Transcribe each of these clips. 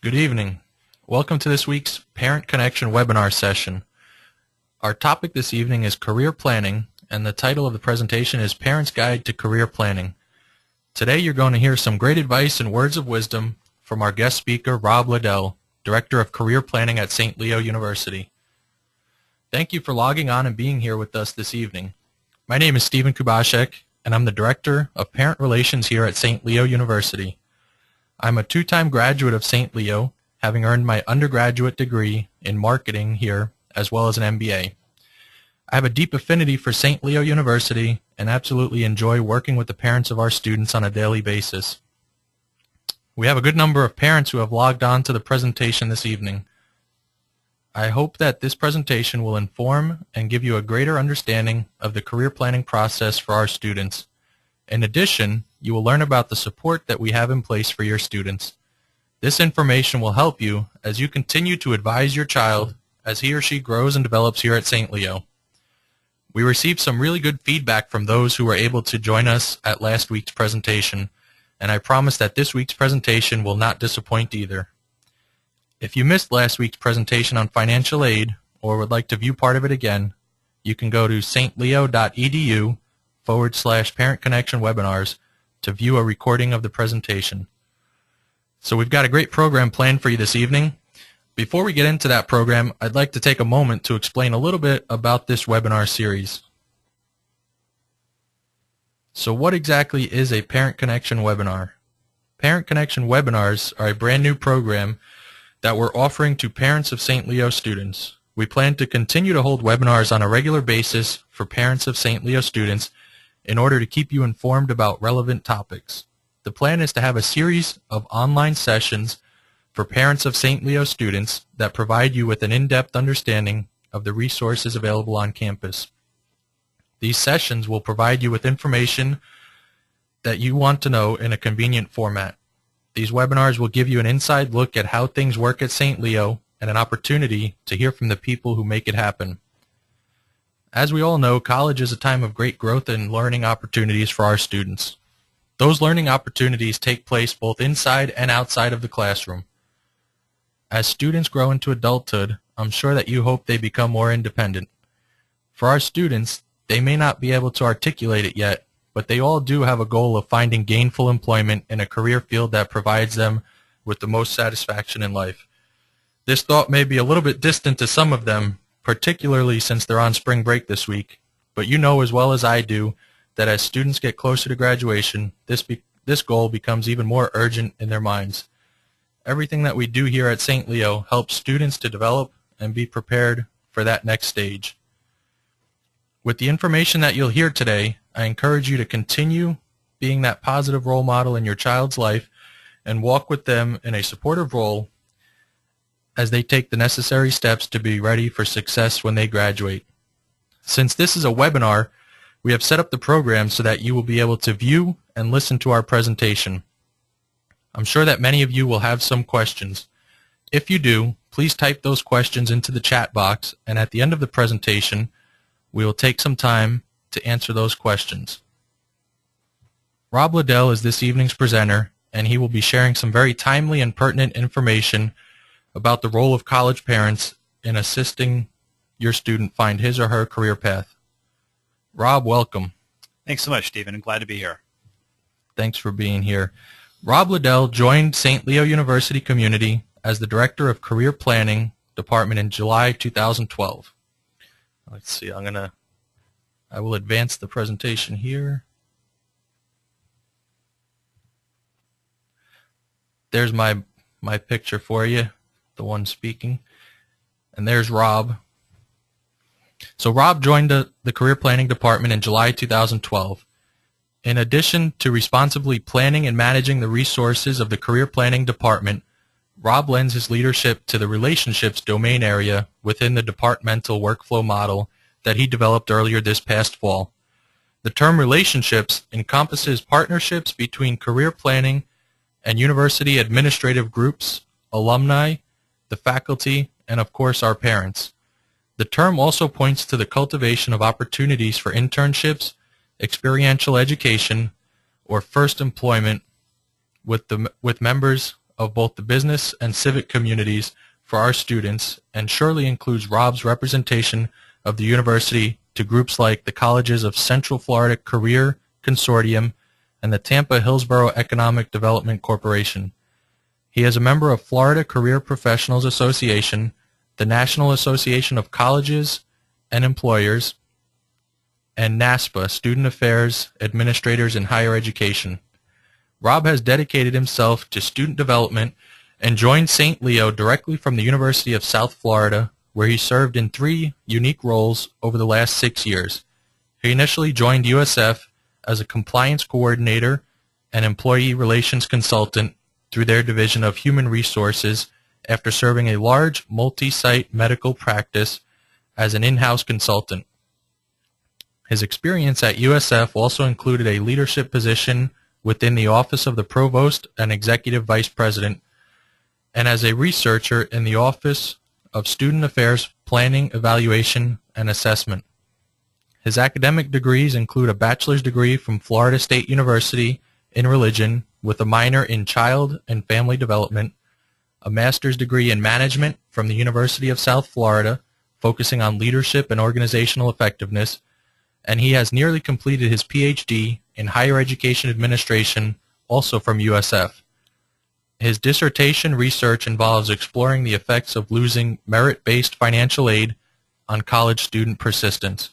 Good evening. Welcome to this week's Parent Connection webinar session. Our topic this evening is career planning, and the title of the presentation is Parent's Guide to Career Planning. Today you're going to hear some great advice and words of wisdom from our guest speaker, Rob Liddell, Director of Career Planning at St. Leo University. Thank you for logging on and being here with us this evening. My name is Stephen Kubashek, and I'm the Director of Parent Relations here at St. Leo University. I'm a two-time graduate of St. Leo, having earned my undergraduate degree in marketing here, as well as an MBA. I have a deep affinity for St. Leo University and absolutely enjoy working with the parents of our students on a daily basis. We have a good number of parents who have logged on to the presentation this evening. I hope that this presentation will inform and give you a greater understanding of the career planning process for our students. In addition, you will learn about the support that we have in place for your students. This information will help you as you continue to advise your child as he or she grows and develops here at St. Leo. We received some really good feedback from those who were able to join us at last week's presentation, and I promise that this week's presentation will not disappoint either. If you missed last week's presentation on financial aid or would like to view part of it again, you can go to stleo.edu/Parent Connection webinars to view a recording of the presentation. So we've got a great program planned for you this evening. Before we get into that program, I'd like to take a moment to explain a little bit about this webinar series. So what exactly is a Parent Connection webinar? Parent Connection webinars are a brand new program that we're offering to parents of St. Leo students. We plan to continue to hold webinars on a regular basis for parents of St. Leo students in order to keep you informed about relevant topics. The plan is to have a series of online sessions for parents of St. Leo students that provide you with an in-depth understanding of the resources available on campus. These sessions will provide you with information that you want to know in a convenient format. These webinars will give you an inside look at how things work at St. Leo and an opportunity to hear from the people who make it happen. As we all know, college is a time of great growth and learning opportunities for our students. Those learning opportunities take place both inside and outside of the classroom. As students grow into adulthood, I'm sure that you hope they become more independent. For our students, they may not be able to articulate it yet, but they all do have a goal of finding gainful employment in a career field that provides them with the most satisfaction in life. This thought may be a little bit distant to some of them, particularly since they're on spring break this week, but you know as well as I do that as students get closer to graduation, this goal becomes even more urgent in their minds. Everything that we do here at St. Leo helps students to develop and be prepared for that next stage. With the information that you'll hear today, I encourage you to continue being that positive role model in your child's life and walk with them in a supportive role as they take the necessary steps to be ready for success when they graduate. Since this is a webinar, we have set up the program so that you will be able to view and listen to our presentation. I'm sure that many of you will have some questions. If you do, please type those questions into the chat box, and at the end of the presentation, we will take some time to answer those questions. Rob Liddell is this evening's presenter, and he will be sharing some very timely and pertinent information about the role of college parents in assisting your student find his or her career path. Rob, welcome. Thanks so much, Stephen. I'm glad to be here. Thanks for being here. Rob Liddell joined St. Leo University Community as the Director of Career Planning Department in July 2012. Let's see, I will advance the presentation here. There's my picture for you, the one speaking. And there's Rob. So Rob joined the Career Planning Department in July 2012. In addition to responsibly planning and managing the resources of the Career Planning Department, Rob lends his leadership to the relationships domain area within the departmental workflow model that he developed earlier this past fall. The term relationships encompasses partnerships between career planning and university administrative groups, alumni, the faculty, and of course our parents. The term also points to the cultivation of opportunities for internships, experiential education, or first employment with members of both the business and civic communities for our students, and surely includes Rob's representation of the university to groups like the colleges of Central Florida Career Consortium and the Tampa Hillsborough Economic Development Corporation. He is a member of Florida Career Professionals Association, the National Association of Colleges and Employers, and NASPA, Student Affairs Administrators in Higher Education. Rob has dedicated himself to student development and joined St. Leo directly from the University of South Florida, where he served in 3 unique roles over the last 6 years. He initially joined USF as a compliance coordinator and employee relations consultant through their division of human resources after serving a large multi-site medical practice as an in-house consultant. His experience at USF also included a leadership position within the Office of the Provost and Executive Vice President, and as a researcher in the Office of Student Affairs Planning, Evaluation, and Assessment. His academic degrees include a bachelor's degree from Florida State University in religion with a minor in child and family development, a master's degree in management from the University of South Florida, focusing on leadership and organizational effectiveness, and he has nearly completed his PhD in higher education administration, also from USF. His dissertation research involves exploring the effects of losing merit-based financial aid on college student persistence.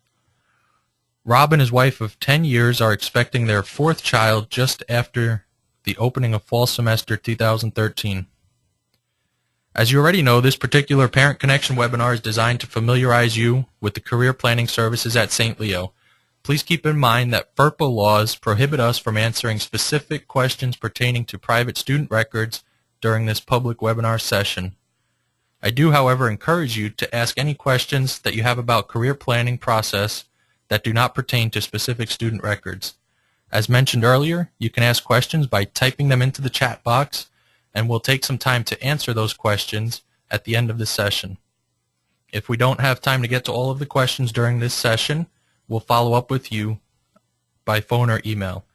Rob and his wife of 10 years are expecting their 4th child just after the opening of fall semester 2013. As you already know, this particular Parent Connection webinar is designed to familiarize you with the career planning services at St. Leo. Please keep in mind that FERPA laws prohibit us from answering specific questions pertaining to private student records during this public webinar session. I do, however, encourage you to ask any questions that you have about career planning process that do not pertain to specific student records. As mentioned earlier, you can ask questions by typing them into the chat box, and we'll take some time to answer those questions at the end of the session. If we don't have time to get to all of the questions during this session, we'll follow up with you by phone or email.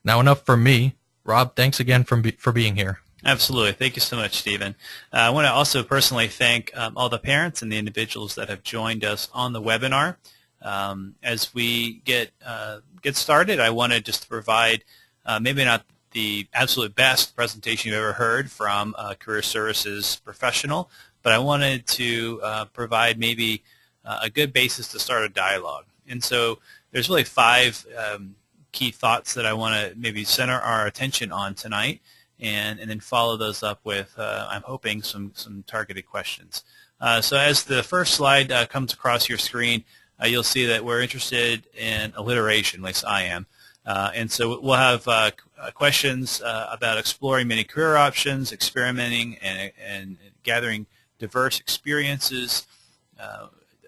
Now, enough from me. Rob, thanks again for being here. Absolutely. Thank you so much, Stephen. I want to also personally thank all the parents and the individuals that have joined us on the webinar. As we get started, I wanted just to provide maybe not the absolute best presentation you've ever heard from a career services professional, but I wanted to provide maybe a good basis to start a dialogue. And so there's really 5 key thoughts that I want to maybe center our attention on tonight, and then follow those up with, I'm hoping, some targeted questions. So as the first slide comes across your screen, you'll see that we're interested in alliteration, at least I am. And so we'll have questions about exploring many career options, experimenting, and gathering diverse experiences.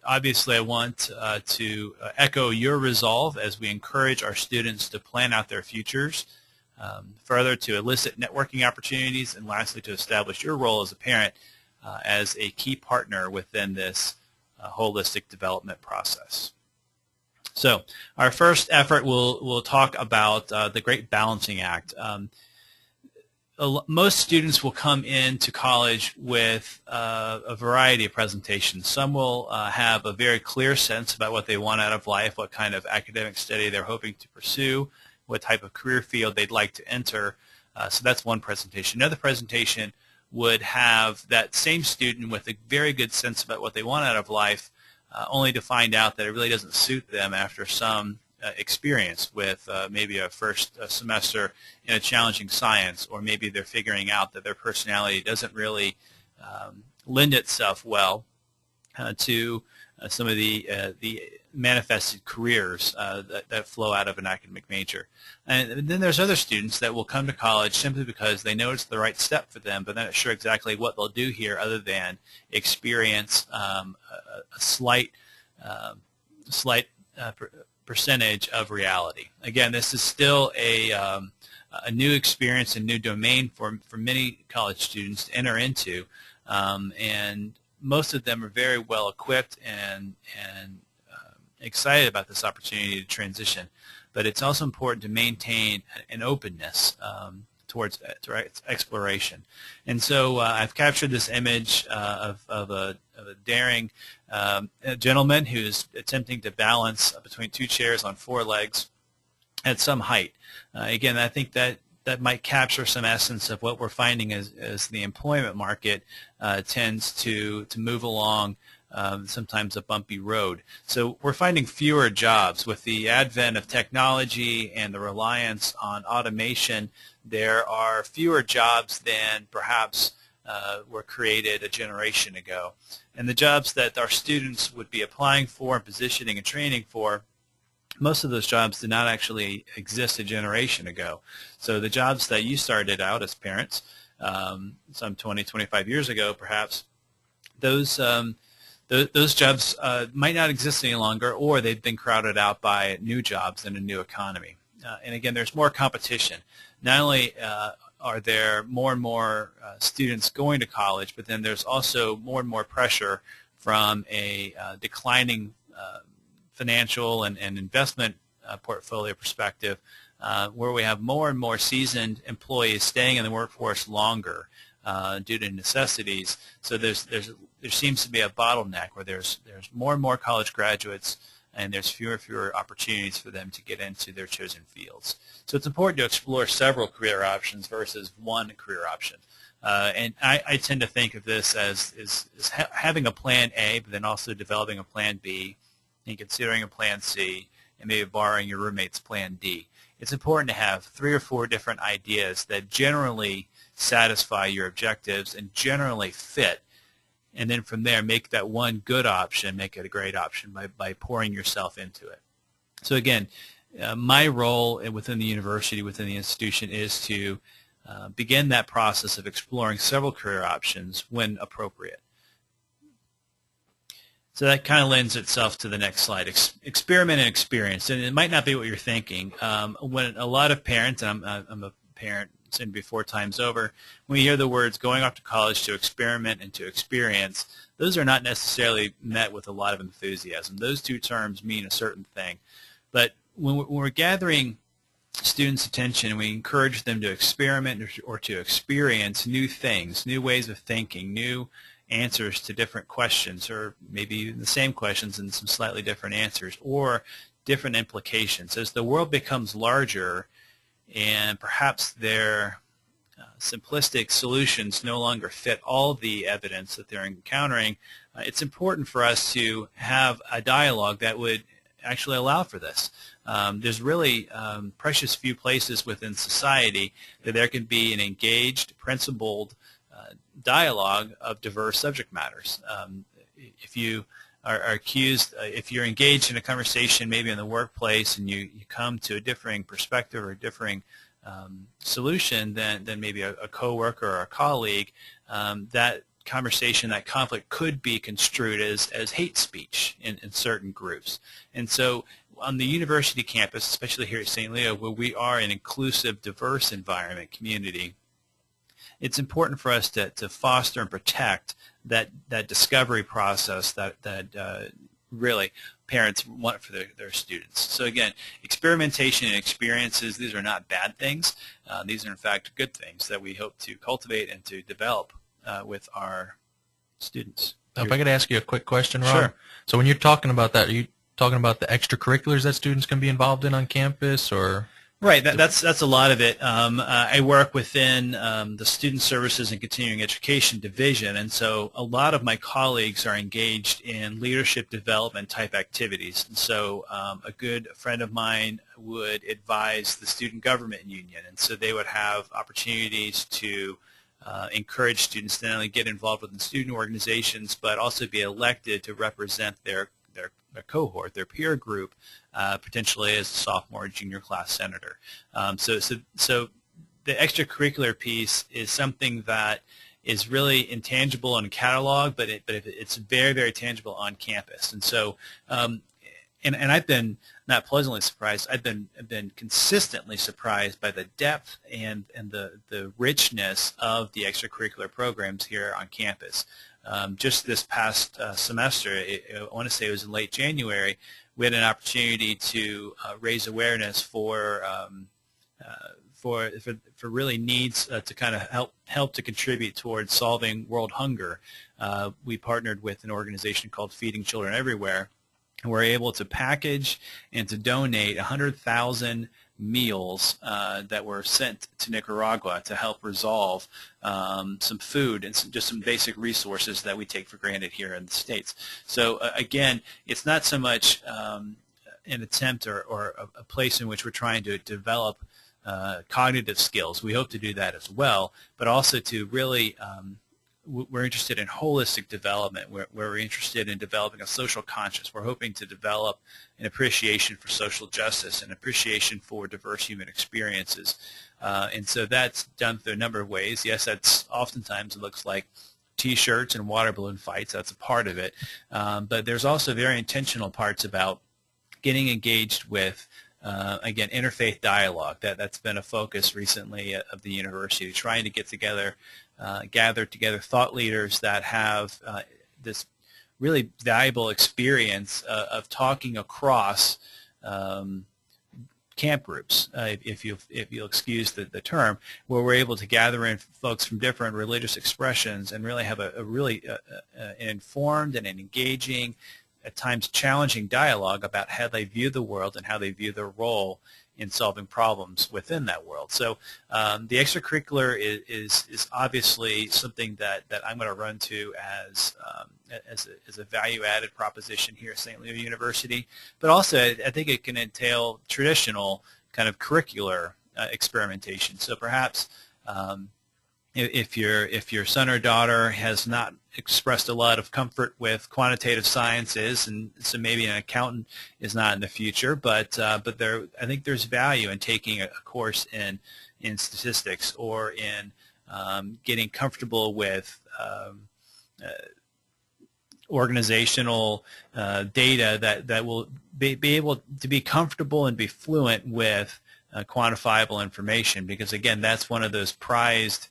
Obviously, I want to echo your resolve as we encourage our students to plan out their futures, further to elicit networking opportunities, and lastly to establish your role as a parent as a key partner within this holistic development process. So our first effort will talk about the Great Balancing Act. Most students will come into college with a variety of presentations. Some will have a very clear sense about what they want out of life, what kind of academic study they're hoping to pursue, what type of career field they'd like to enter. So that's one presentation. Another presentation would have that same student with a very good sense about what they want out of life, only to find out that it really doesn't suit them after some experience with maybe a first semester in a challenging science, or maybe they're figuring out that their personality doesn't really lend itself well to some of the manifested careers that flow out of an academic major. And then there's other students that will come to college simply because they know it's the right step for them, but they're not sure exactly what they'll do here other than experience a slight percentage of reality. Again, this is still a new experience, a new domain for many college students to enter into, and most of them are very well equipped and excited about this opportunity to transition. But it's also important to maintain an openness towards exploration. And so I've captured this image of a daring gentleman who's attempting to balance between two chairs on four legs at some height. Again, I think that might capture some essence of what we're finding as the employment market tends to move along sometimes a bumpy road. So we're finding fewer jobs. With the advent of technology and the reliance on automation, there are fewer jobs than perhaps were created a generation ago. And the jobs that our students would be applying for and positioning and training for, most of those jobs did not actually exist a generation ago. So the jobs that you started out as parents some 20, 25 years ago perhaps, those jobs might not exist any longer, or they've been crowded out by new jobs in a new economy. And again, there's more competition. Not only are there more and more students going to college, but then there's also more and more pressure from a declining financial and investment portfolio perspective, where we have more and more seasoned employees staying in the workforce longer due to necessities. So there seems to be a bottleneck where there's more and more college graduates, and there's fewer and fewer opportunities for them to get into their chosen fields. So it's important to explore several career options versus one career option. And I tend to think of this as having a plan A, but then also developing a plan B, and considering a plan C, and maybe borrowing your roommate's plan D. It's important to have 3 or 4 different ideas that generally satisfy your objectives and generally fit, and then from there make that one good option, make it a great option by pouring yourself into it. So again, my role within the university, within the institution, is to begin that process of exploring several career options when appropriate. So that kind of lends itself to the next slide. Experiment and experience. And it might not be what you're thinking. When a lot of parents, and I'm a parent soon to be 4 times over, when you hear the words going off to college to experiment and to experience, those are not necessarily met with a lot of enthusiasm. Those two terms mean a certain thing. But when we're gathering students' attention and we encourage them to experiment or to experience new things, new ways of thinking, new answers to different questions, or maybe the same questions and some slightly different answers, or different implications. As the world becomes larger and perhaps their simplistic solutions no longer fit all the evidence that they're encountering, it's important for us to have a dialogue that would actually allow for this. There's really precious few places within society that there can be an engaged, principled dialogue of diverse subject matters. If you are accused, if you're engaged in a conversation maybe in the workplace and you come to a differing perspective or a differing solution than maybe a coworker or a colleague, that conversation, that conflict could be construed as hate speech in certain groups. And so on the university campus, especially here at St. Leo, where we are an inclusive, diverse environment, community, it's important for us to foster and protect that discovery process that really parents want for their students. So again, experimentation and experiences, these are not bad things. These are in fact good things that we hope to cultivate and to develop with our students. If I could ask you a quick question, Rob. Sure. So when you're talking about that, are you talking about the extracurriculars that students can be involved in on campus, or? Right, that's a lot of it. I work within the Student Services and Continuing Education Division, and so a lot of my colleagues are engaged in leadership development type activities. And so a good friend of mine would advise the Student Government Union, and so they would have opportunities to encourage students to not only get involved with the student organizations, but also be elected to represent their cohort, their peer group, potentially as a sophomore or junior class senator. So the extracurricular piece is something that is really intangible on a catalog, but it's very, very tangible on campus. And so, and I've been not pleasantly surprised. I've been consistently surprised by the depth and the richness of the extracurricular programs here on campus. Just this past semester, I want to say it was in late January, we had an opportunity to raise awareness for for really needs to kind of help to contribute towards solving world hunger, we partnered with an organization called Feeding Children Everywhere, and we're able to package and to donate 100,000 meals that were sent to Nicaragua to help resolve some food and just some basic resources that we take for granted here in the States. So again, it's not so much an attempt or a place in which we're trying to develop cognitive skills. We hope to do that as well, but also to really we're interested in holistic development. We're interested in developing a social conscience. We're hoping to develop an appreciation for social justice, an appreciation for diverse human experiences. And so that's done through a number of ways. Yes, that's oftentimes it looks like T-shirts and water balloon fights. That's a part of it. But there's also very intentional parts about getting engaged with again, interfaith dialogue. That's been a focus recently of the university, trying to get together, gather together thought leaders that have this really valuable experience of talking across camp groups, if you'll excuse the term, where we're able to gather in folks from different religious expressions and really have a really an informed and an engaging, at times challenging dialogue about how they view the world and how they view their role in solving problems within that world. So the extracurricular is obviously something that I'm going to run to as a value-added proposition here at St. Leo University, but also I think it can entail traditional kind of curricular experimentation. So perhaps if your son or daughter has not expressed a lot of comfort with quantitative sciences, and so maybe an accountant is not in the future, but I think there's value in taking a course in statistics or in getting comfortable with organizational data that will be able to be comfortable and be fluent with quantifiable information, because again, that's one of those prized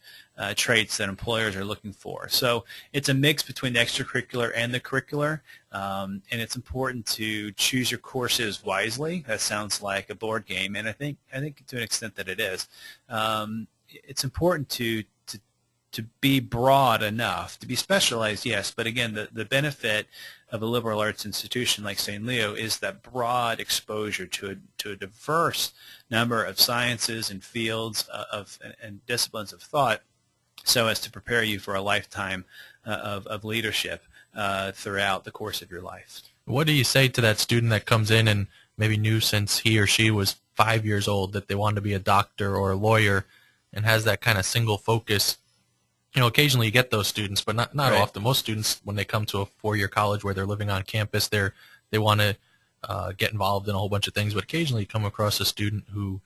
traits that employers are looking for. So it's a mix between the extracurricular and the curricular, and it's important to choose your courses wisely. That sounds like a board game, and I think to an extent that it is. It's important to be broad enough, to be specialized, yes, but again, the benefit of a liberal arts institution like St. Leo is that broad exposure to a diverse number of sciences and fields and disciplines of thought, so as to prepare you for a lifetime of leadership throughout the course of your life. What do you say to that student that comes in and maybe knew since he or she was 5 years old that they wanted to be a doctor or a lawyer and has that kind of single focus? You know, occasionally you get those students, but not Right. often. Most students, when they come to a four-year college where they're living on campus, they want to get involved in a whole bunch of things. But occasionally you come across a student who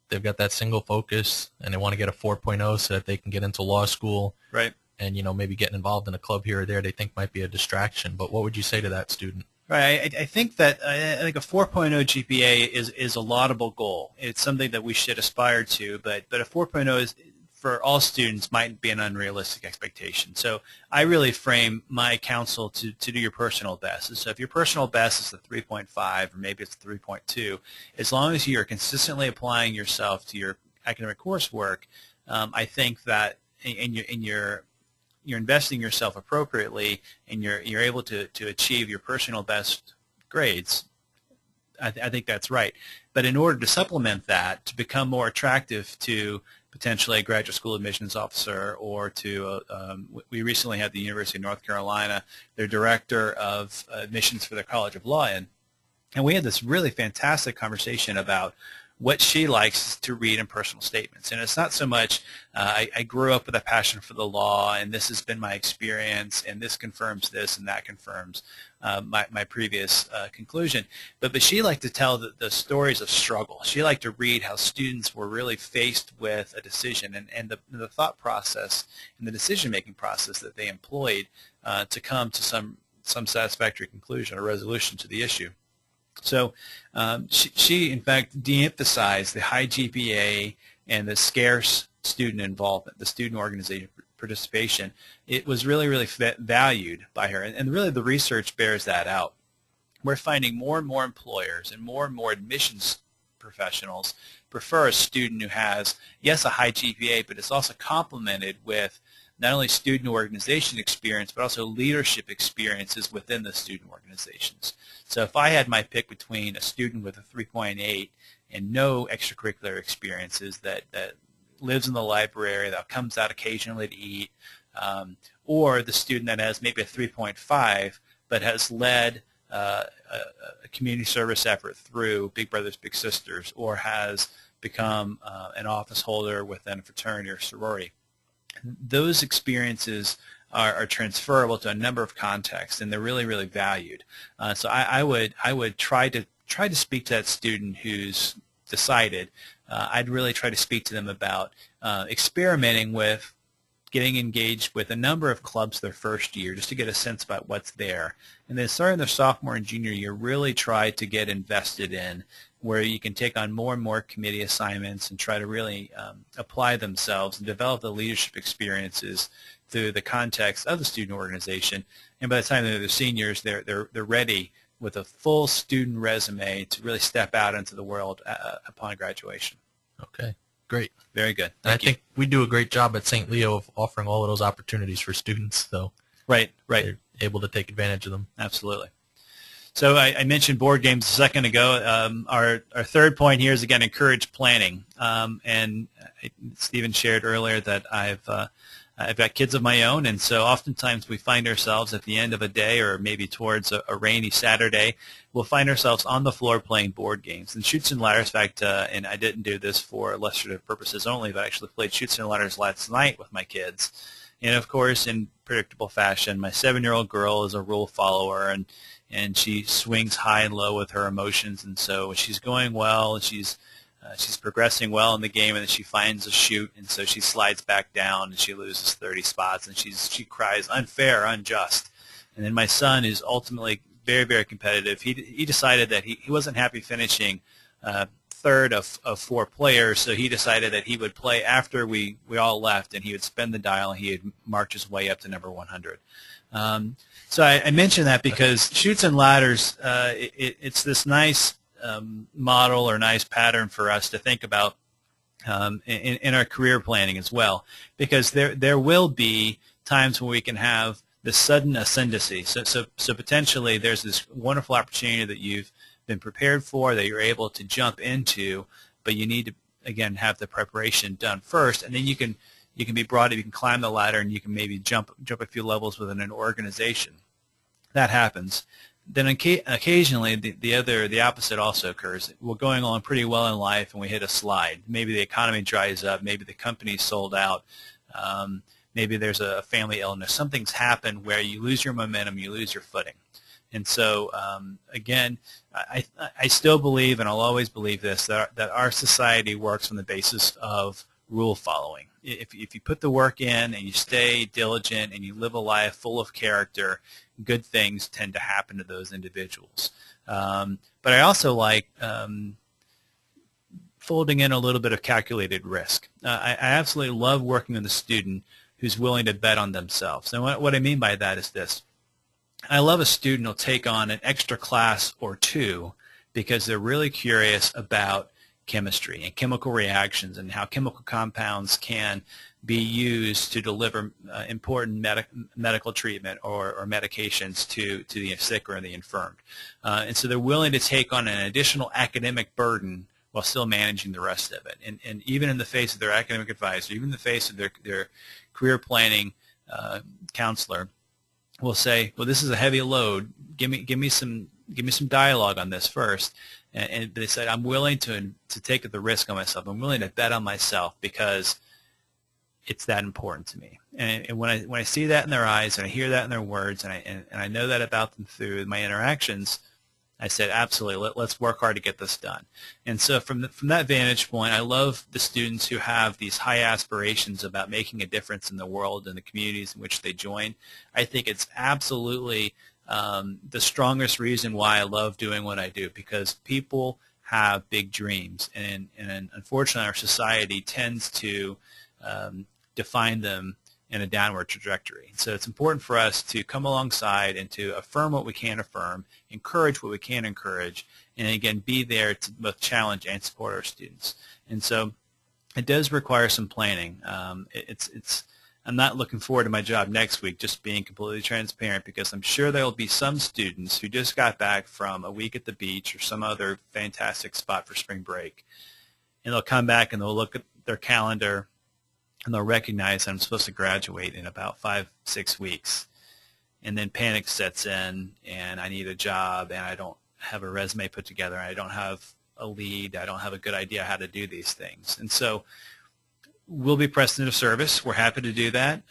they've got that single focus and they want to get a 4.0 so that they can get into law school. Right. And, you know, maybe getting involved in a club here or there they think might be a distraction. But what would you say to that student? Right. I think that I think a 4.0 GPA is a laudable goal. It's something that we should aspire to, but a 4.0 is, for all students, might be an unrealistic expectation. So I really frame my counsel to do your personal best. And so if your personal best is a 3.5 or maybe it's a 3.2, as long as you're consistently applying yourself to your academic coursework, I think that you're investing yourself appropriately and you're able to achieve your personal best grades, I think that's right. But in order to supplement that, to become more attractive to potentially a graduate school admissions officer, or to we recently had the University of North Carolina, their director of admissions for their College of Law in, and we had this really fantastic conversation about what she likes to read in personal statements. And it's not so much I grew up with a passion for the law and this has been my experience and this confirms this and that confirms my previous conclusion. But she liked to tell the stories of struggle. She liked to read how students were really faced with a decision and the thought process and the decision-making process that they employed to come to some satisfactory conclusion or resolution to the issue. So she, in fact, de-emphasized the high GPA and the scarce student involvement, the student organization participation. It was really, really valued by her, and really the research bears that out. We're finding more and more employers and more admissions professionals prefer a student who has, yes, a high GPA, but it's also complemented with not only student organization experience, but also leadership experiences within the student organizations. So if I had my pick between a student with a 3.8 and no extracurricular experiences, that lives in the library, that comes out occasionally to eat, or the student that has maybe a 3.5 but has led a community service effort through Big Brothers Big Sisters, or has become an office holder within a fraternity or sorority. Those experiences are transferable to a number of contexts, and they're really, really valued. So I would try to speak to that student who's decided. I'd really try to speak to them about experimenting with getting engaged with a number of clubs their first year, just to get a sense about what's there. And then starting their sophomore and junior year, really try to get invested in, where you can take on more and more committee assignments and try to really apply themselves and develop the leadership experiences through the context of the student organization. And by the time they're seniors, they're ready with a full student resume to really step out into the world upon graduation. Okay, great. Very good. I think we do a great job at St. Leo of offering all of those opportunities for students, so right. They're able to take advantage of them. Absolutely. So I mentioned board games a second ago. Our third point here is, again, encourage planning. And Stephen shared earlier that I've got kids of my own, and so oftentimes we find ourselves at the end of a day, or maybe towards a rainy Saturday, we'll find ourselves on the floor playing board games. And Chutes and Ladders, in fact, and I didn't do this for illustrative purposes only, but I actually played Chutes and Ladders last night with my kids. And of course, in predictable fashion, my 7-year-old girl is a rule follower, and she swings high and low with her emotions. And so she's going well, and she's progressing well in the game, and then she finds a chute, and so she slides back down, and she loses 30 spots, and she cries, unfair, unjust. And then my son is ultimately very, very competitive. He decided that he wasn't happy finishing third of 4 players, so he decided that he would play after we all left, and he would spin the dial, and he would march his way up to number 100. So I mention that because Chutes and Ladders, it's this nice model or nice pattern for us to think about in our career planning as well, because there will be times when we can have this sudden ascendancy. So potentially there's this wonderful opportunity that you've been prepared for, that you're able to jump into, but you need to, again, have the preparation done first, and then you can be brought up, you can climb the ladder, and you can maybe jump a few levels within an organization. That happens. Then occasionally the opposite also occurs. We're going on pretty well in life, and we hit a slide. Maybe the economy dries up. Maybe the company's sold out. Maybe there's a family illness. Something's happened where you lose your momentum, you lose your footing. And so, again, I still believe, and I'll always believe this, that our society works on the basis of rule following. If you put the work in and you stay diligent and you live a life full of character, good things tend to happen to those individuals. But I also like folding in a little bit of calculated risk. I absolutely love working with a student who's willing to bet on themselves. And what I mean by that is this. I love a student who'll take on an extra class or two because they're really curious about chemistry and chemical reactions and how chemical compounds can be used to deliver important medical treatment or medications to the sick or the infirmed. And so they're willing to take on an additional academic burden while still managing the rest of it. And even in the face of their academic advisor, even in the face of their career planning counselor, will say, well, this is a heavy load. Give me some dialogue on this first. And they said, I'm willing to take the risk on myself. I'm willing to bet on myself because it's that important to me. And when I see that in their eyes and I hear that in their words and I know that about them through my interactions, I said, absolutely, let's work hard to get this done. And so from that vantage point, I love the students who have these high aspirations about making a difference in the world and the communities in which they join. I think it's absolutely the strongest reason why I love doing what I do, because people have big dreams, and unfortunately our society tends to define them in a downward trajectory. So it's important for us to come alongside and to affirm what we can affirm, encourage what we can encourage, and again, be there to both challenge and support our students. And so it does require some planning. I'm not looking forward to my job next week, just being completely transparent, because I'm sure there will be some students who just got back from a week at the beach or some other fantastic spot for spring break, and they'll come back and they'll look at their calendar and they'll recognize that I'm supposed to graduate in about 5-6 weeks. And then panic sets in, and I need a job, and I don't have a resume put together, and I don't have a lead, I don't have a good idea how to do these things. And so we'll be pressed into service. We're happy to do that,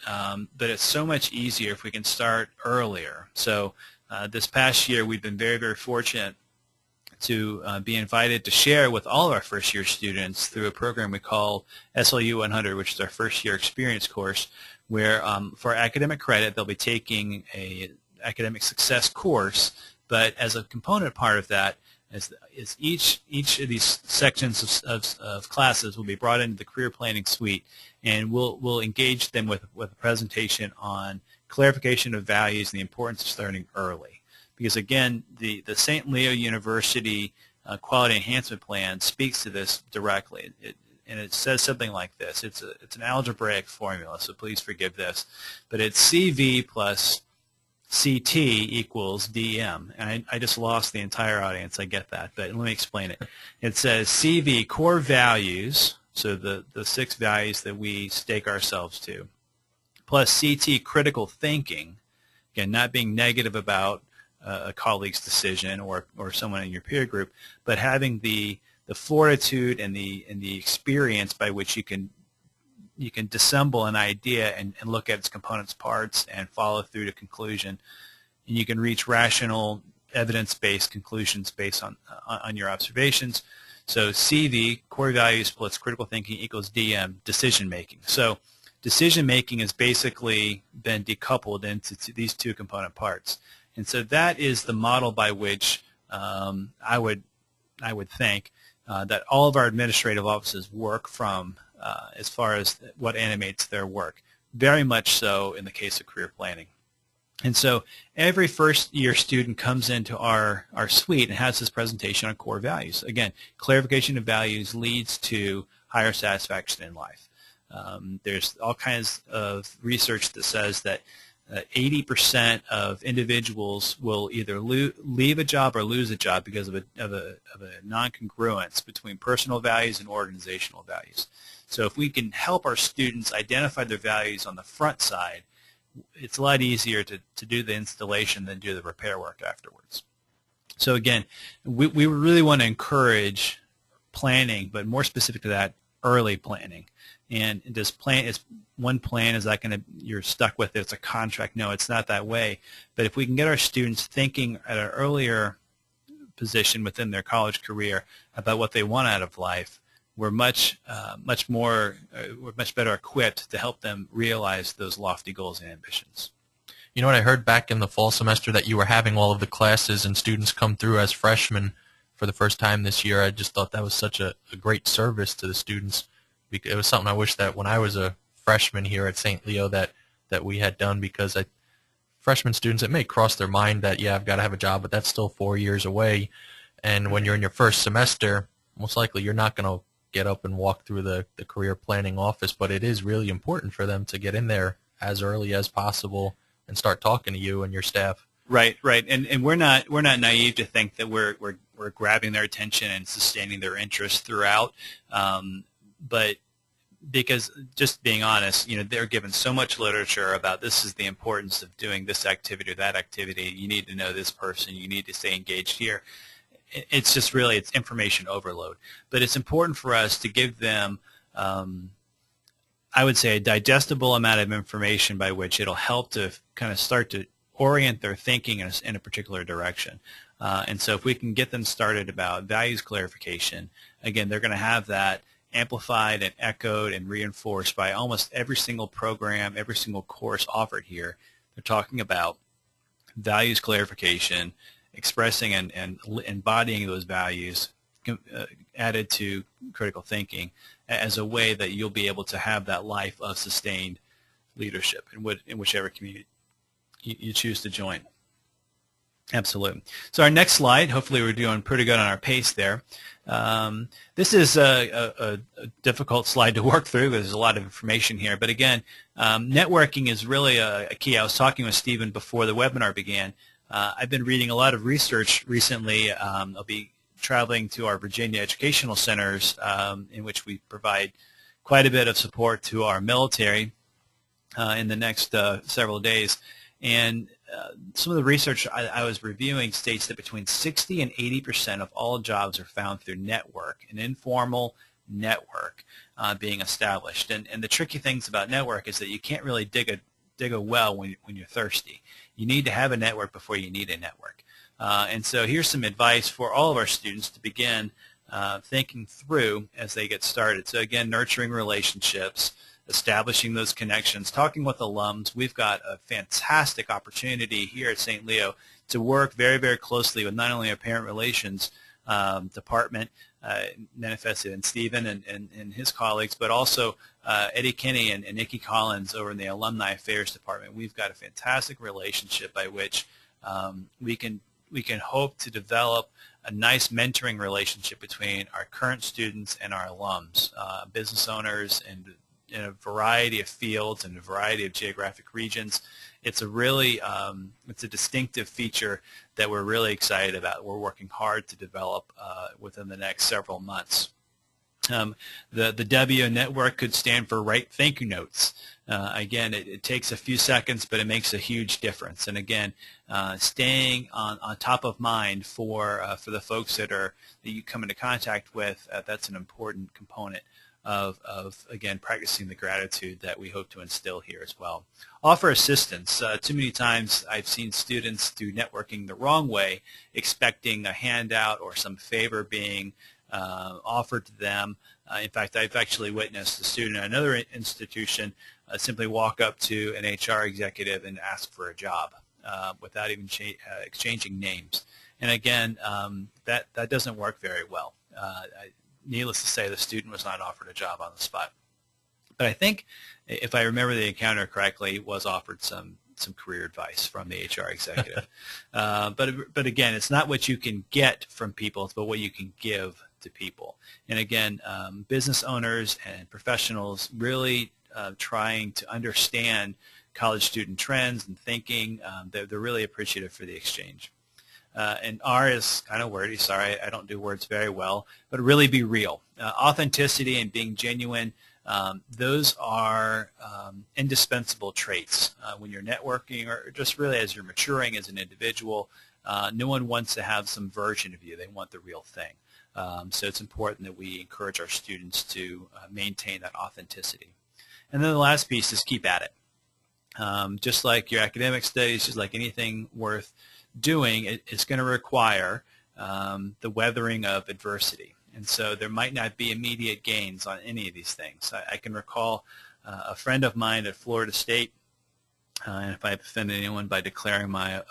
but it's so much easier if we can start earlier. So this past year, we've been very, very fortunate to be invited to share with all of our first-year students through a program we call SLU 100, which is our first-year experience course, where for academic credit, they'll be taking a academic success course, but as a component part of that is each of these sections of classes will be brought into the career planning suite, and we'll engage them with a presentation on clarification of values and the importance of starting early. Because again, the St. Leo University Quality Enhancement Plan speaks to this directly, and it says something like this. It's an algebraic formula, so please forgive this, but it's CV plus CT equals DM. And I just lost the entire audience. I get that, but let me explain it. It says CV, core values, so the 6 values that we stake ourselves to, plus CT, critical thinking, again, not being negative about a colleague's decision or someone in your peer group, but having the fortitude and the experience by which you can dissemble an idea and look at its components parts and follow through to conclusion, and you can reach rational evidence-based conclusions based on your observations. So CV, core values plus critical thinking, equals DM, decision making. So decision making has basically been decoupled into these 2 component parts. And so that is the model by which I would think that all of our administrative offices work from as far as what animates their work, very much so in the case of career planning. And so every first-year student comes into our suite and has this presentation on core values. Again, clarification of values leads to higher satisfaction in life. There's all kinds of research that says that 80% of individuals will either leave a job or lose a job because of a non-congruence between personal values and organizational values. So if we can help our students identify their values on the front side, it's a lot easier to do the installation than do the repair work afterwards. So again, we really want to encourage planning, but more specific to that, early planning. And is one plan, is that going to, you're stuck with it, it's a contract? No, it's not that way. But if we can get our students thinking at an earlier position within their college career about what they want out of life, we're much better equipped to help them realize those lofty goals and ambitions. You know what, I heard back in the fall semester that you were having all of the classes and students come through as freshmen for the first time this year. I just thought that was such a great service to the students. It was something I wish that when I was a freshman here at St. Leo that we had done, because freshman students, it may cross their mind that, yeah, I've got to have a job, but that's still 4 years away. And when you're in your first semester, most likely you're not going to get up and walk through the career planning office, but it is really important for them to get in there as early as possible and start talking to you and your staff. Right. And we're not naive to think that we're grabbing their attention and sustaining their interest throughout. But because, just being honest, they're given so much literature about this is the importance of doing this activity or that activity. You need to know this person. You need to stay engaged here. It's just really, it's information overload. But it's important for us to give them, I would say, a digestible amount of information by which it'll help to kind of start to orient their thinking in a particular direction. And so if we can get them started about values clarification, again, they're going to have that amplified and echoed and reinforced by almost every single program, every single course offered here. They're talking about values clarification, expressing and embodying those values added to critical thinking as a way that you'll be able to have that life of sustained leadership in whichever community you choose to join. Absolutely. So our next slide, hopefully we're doing pretty good on our pace there. This is a difficult slide to work through. There's a lot of information here. But again, networking is really a key. I was talking with Stephen before the webinar began. I've been reading a lot of research recently. I'll be traveling to our Virginia educational centers in which we provide quite a bit of support to our military in the next several days. And some of the research I was reviewing states that between 60 and 80% of all jobs are found through network, an informal network being established. And the tricky things about network is that you can't really dig a well when you're thirsty. You need to have a network before you need a network. And so here's some advice for all of our students to begin thinking through as they get started. So again, nurturing relationships, establishing those connections, talking with alums. We've got a fantastic opportunity here at St. Leo to work very, very closely with not only our parent relations department, manifested in Stephen and his colleagues, but also Eddie Kinney and Nikki Collins over in the Alumni Affairs Department. We've got a fantastic relationship by which we can hope to develop a nice mentoring relationship between our current students and our alums, business owners, and in a variety of fields and a variety of geographic regions. It's a really, it's a distinctive feature that we're really excited about. We're working hard to develop within the next several months. The W network could stand for Write Thank You Notes. Again, it takes a few seconds, but it makes a huge difference. And again, staying on top of mind for the folks that you come into contact with, that's an important component of again, practicing the gratitude that we hope to instill here as well. Offer assistance. Too many times I've seen students do networking the wrong way, expecting a handout or some favor being offered to them. In fact, I've actually witnessed a student at another institution simply walk up to an HR executive and ask for a job without even exchanging names. And again, that doesn't work very well. Needless to say, the student was not offered a job on the spot. But I think, if I remember the encounter correctly, was offered some career advice from the HR executive. But again, it's not what you can get from people, but what you can give to people. And again, business owners and professionals really trying to understand college student trends and thinking, they're really appreciative for the exchange. And R is kind of wordy. Sorry, I don't do words very well. But really be real. Authenticity and being genuine, those are indispensable traits when you're networking or just really as you're maturing as an individual. No one wants to have some version of you. They want the real thing. So it's important that we encourage our students to maintain that authenticity. And then the last piece is keep at it. Just like your academic studies, just like anything worth doing, it's going to require the weathering of adversity. And so there might not be immediate gains on any of these things. I can recall a friend of mine at Florida State, and if I offended anyone by declaring my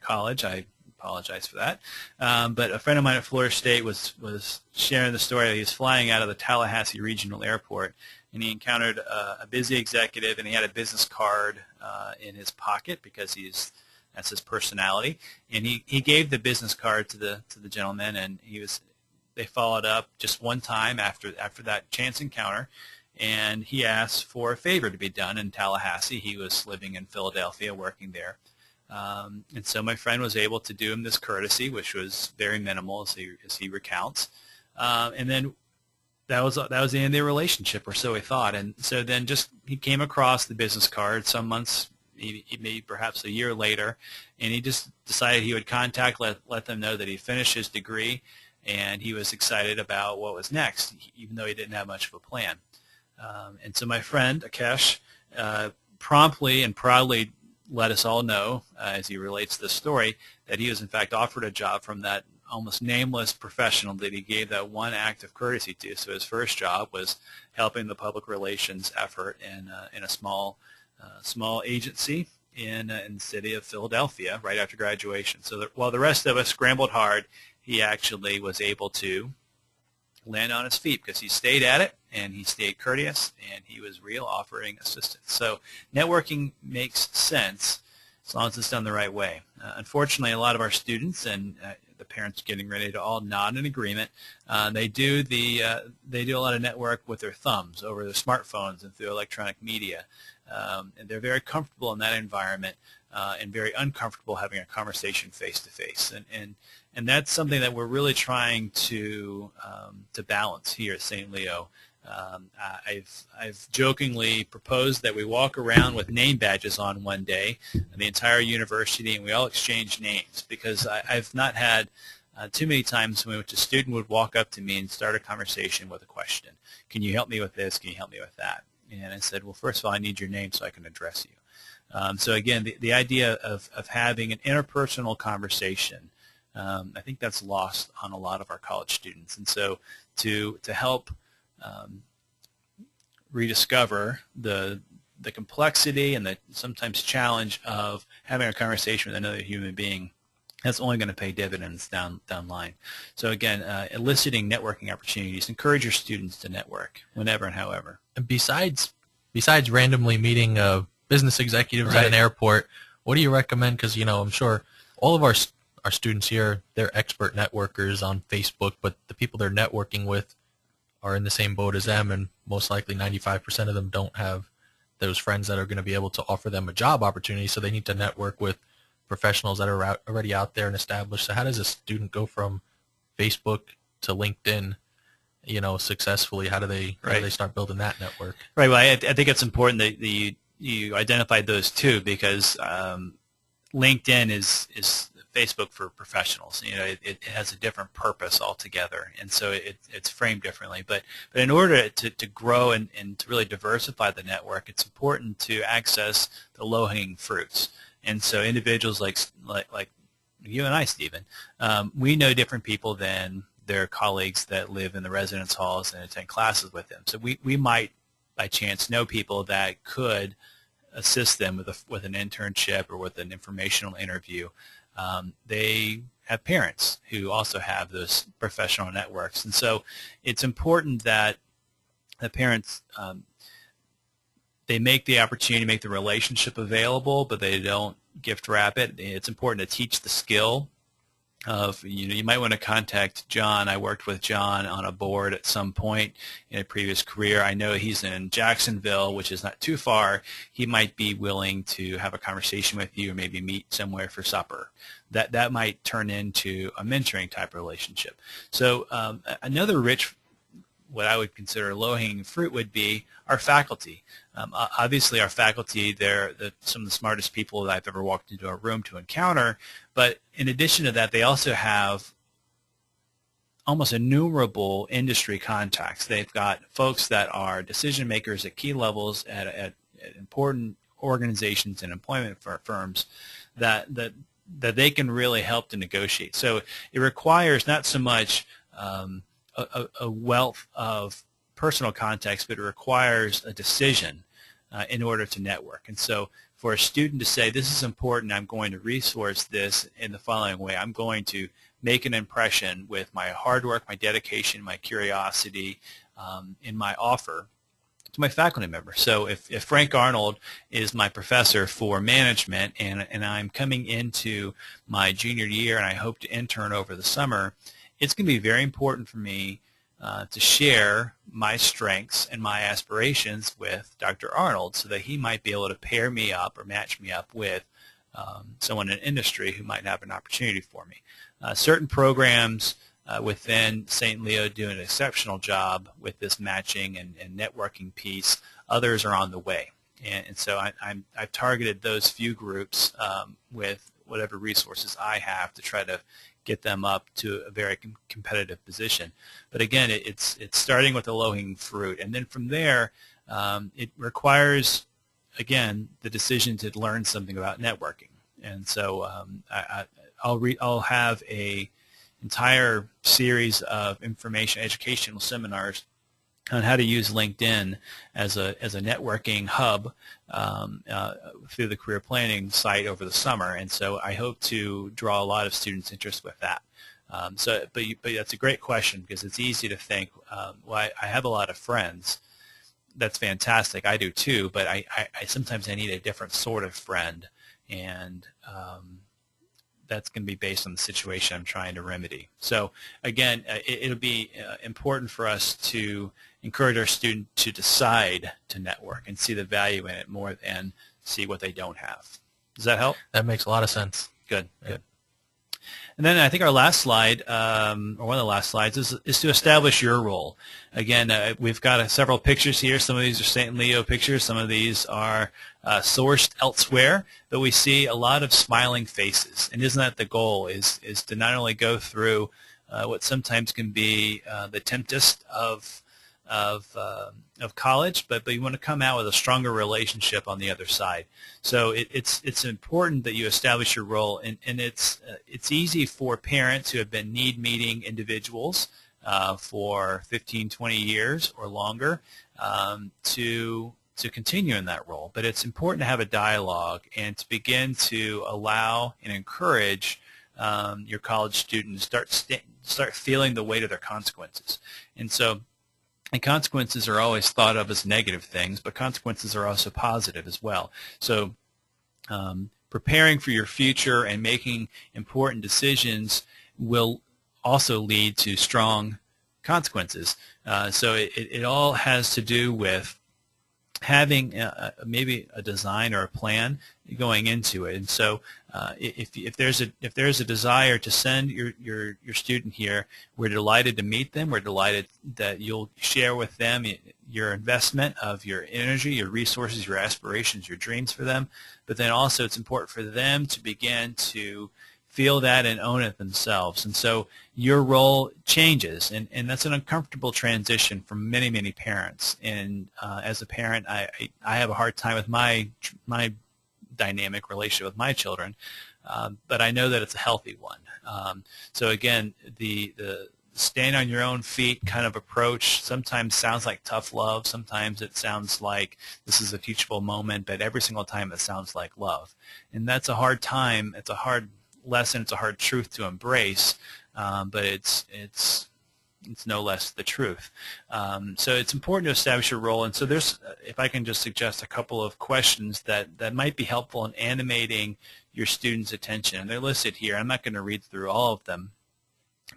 college, I apologize for that. But a friend of mine at Florida State was sharing the story that he was flying out of the Tallahassee Regional Airport, and he encountered a busy executive, and he had a business card in his pocket because that's his personality, and he gave the business card to the gentleman, and they followed up just one time after that chance encounter, and he asked for a favor to be done in Tallahassee. He was living in Philadelphia, working there, and so my friend was able to do him this courtesy, which was very minimal, as he recounts, and then that was the end of their relationship, or so he thought. And so then he came across the business card some months, maybe perhaps a year later, and he just decided he would let them know that he finished his degree, and he was excited about what was next, even though he didn't have much of a plan. And so my friend, Akesh, promptly and proudly let us all know, as he relates this story, that he was in fact offered a job from that almost nameless professional that he gave that one act of courtesy to. So his first job was helping the public relations effort in a small agency in the city of Philadelphia right after graduation. So while the rest of us scrambled hard, he actually was able to land on his feet because he stayed at it and he stayed courteous and he was real, offering assistance. So networking makes sense as long as it's done the right way. Unfortunately, a lot of our students and the parents getting ready to all nod in agreement. They do a lot of network with their thumbs over their smartphones and through electronic media, and they're very comfortable in that environment and very uncomfortable having a conversation face to face. And that's something that we're really trying to balance here at St. Leo. I've jokingly proposed that we walk around with name badges on one day, the entire university, and we all exchange names, because I've not had too many times when a student would walk up to me and start a conversation with a question. Can you help me with this? Can you help me with that? And I said, well, first of all, I need your name so I can address you. So again, the idea of having an interpersonal conversation, I think that's lost on a lot of our college students. And so to help rediscover the complexity and the sometimes challenge of having a conversation with another human being, that's only going to pay dividends down the line. So again, eliciting networking opportunities. Encourage your students to network whenever and however. And besides randomly meeting business executives at an airport, what do you recommend? Because I'm sure all of our students here, they're expert networkers on Facebook, but the people they're networking with are in the same boat as them, and most likely 95% of them don't have those friends that are going to be able to offer them a job opportunity, so they need to network with professionals that are already out there and established. So how does a student go from Facebook to LinkedIn, successfully? How do they start building that network? Right. Well, I think it's important that you identified those two, because LinkedIn is Facebook for professionals. It has a different purpose altogether, and so it's framed differently. But in order to grow and to really diversify the network, it's important to access the low-hanging fruits. And so individuals like you and I, Stephen, we know different people than their colleagues that live in the residence halls and attend classes with them. So we might, by chance, know people that could assist them with an internship or with an informational interview. They have parents who also have those professional networks. And so it's important that the parents, they make the opportunity, make the relationship available, but they don't gift wrap it. It's important to teach the skill of, you might want to contact John. I worked with John on a board at some point in a previous career. I know he's in Jacksonville, which is not too far. He might be willing to have a conversation with you, or maybe meet somewhere for supper. That might turn into a mentoring type relationship. So another rich, what I would consider low-hanging fruit, would be our faculty. Obviously, our faculty, they're some of the smartest people that I've ever walked into a room to encounter, but in addition to that, they also have almost innumerable industry contacts. They've got folks that are decision makers at key levels at important organizations and employment firms that they can really help to negotiate. So it requires not so much a wealth of personal contacts, but it requires a decision in order to network. And so for a student to say, this is important, I'm going to resource this in the following way. I'm going to make an impression with my hard work, my dedication, my curiosity, in my offer to my faculty member. So if Frank Arnold is my professor for management, and I'm coming into my junior year and I hope to intern over the summer, it's going to be very important for me to share my strengths and my aspirations with Dr. Arnold, so that he might be able to pair me up or match me up with someone in industry who might have an opportunity for me. Certain programs within St. Leo do an exceptional job with this matching and networking piece. Others are on the way. And so I've targeted those few groups with whatever resources I have to try to get them up to a very competitive position. But again, it's starting with the low-hanging fruit, and then from there, it requires, again, the decision to learn something about networking. And so I'll have a entire series of information educational seminars on how to use LinkedIn as a networking hub through the career planning site over the summer, and so I hope to draw a lot of students' interest with that. But that's a great question, because it's easy to think, well, I have a lot of friends. That's fantastic. I do too, but I sometimes I need a different sort of friend, and that's going to be based on the situation I'm trying to remedy. So again, it'll be important for us to encourage our student to decide to network and see the value in it more than see what they don't have. Does that help? That makes a lot of sense. Good, good. And then I think our last slide, or one of the last slides, is to establish your role. Again, we've got several pictures here. Some of these are St. Leo pictures. Some of these are sourced elsewhere. But we see a lot of smiling faces. And isn't that the goal, is to not only go through what sometimes can be the tempest of college, but you want to come out with a stronger relationship on the other side. So it's important that you establish your role, and it's easy for parents who have been need-meeting individuals for 15, 20 years or longer to continue in that role. But it's important to have a dialogue and to begin to allow and encourage your college students start feeling the weight of their consequences. And consequences are always thought of as negative things, but consequences are also positive as well. So preparing for your future and making important decisions will also lead to strong consequences. So it all has to do with having maybe a design or a plan going into it. And so if there's a desire to send your student here, we're delighted to meet them. We're delighted that you'll share with them your investment of your energy, your resources, your aspirations, your dreams for them. But then also it's important for them to begin to feel that and own it themselves. And so your role changes, and that's an uncomfortable transition for many, many parents. And as a parent, I have a hard time with my dynamic relationship with my children, but I know that it's a healthy one. So again, the stand on your own feet kind of approach sometimes sounds like tough love. Sometimes it sounds like this is a teachable moment, but every single time it sounds like love. And that's a hard time. It's a hard lesson. It's a hard truth to embrace, but it's no less the truth. So it's important to establish your role. And so there's, if I can just suggest a couple of questions that might be helpful in animating your students' attention. And they're listed here. I'm not going to read through all of them.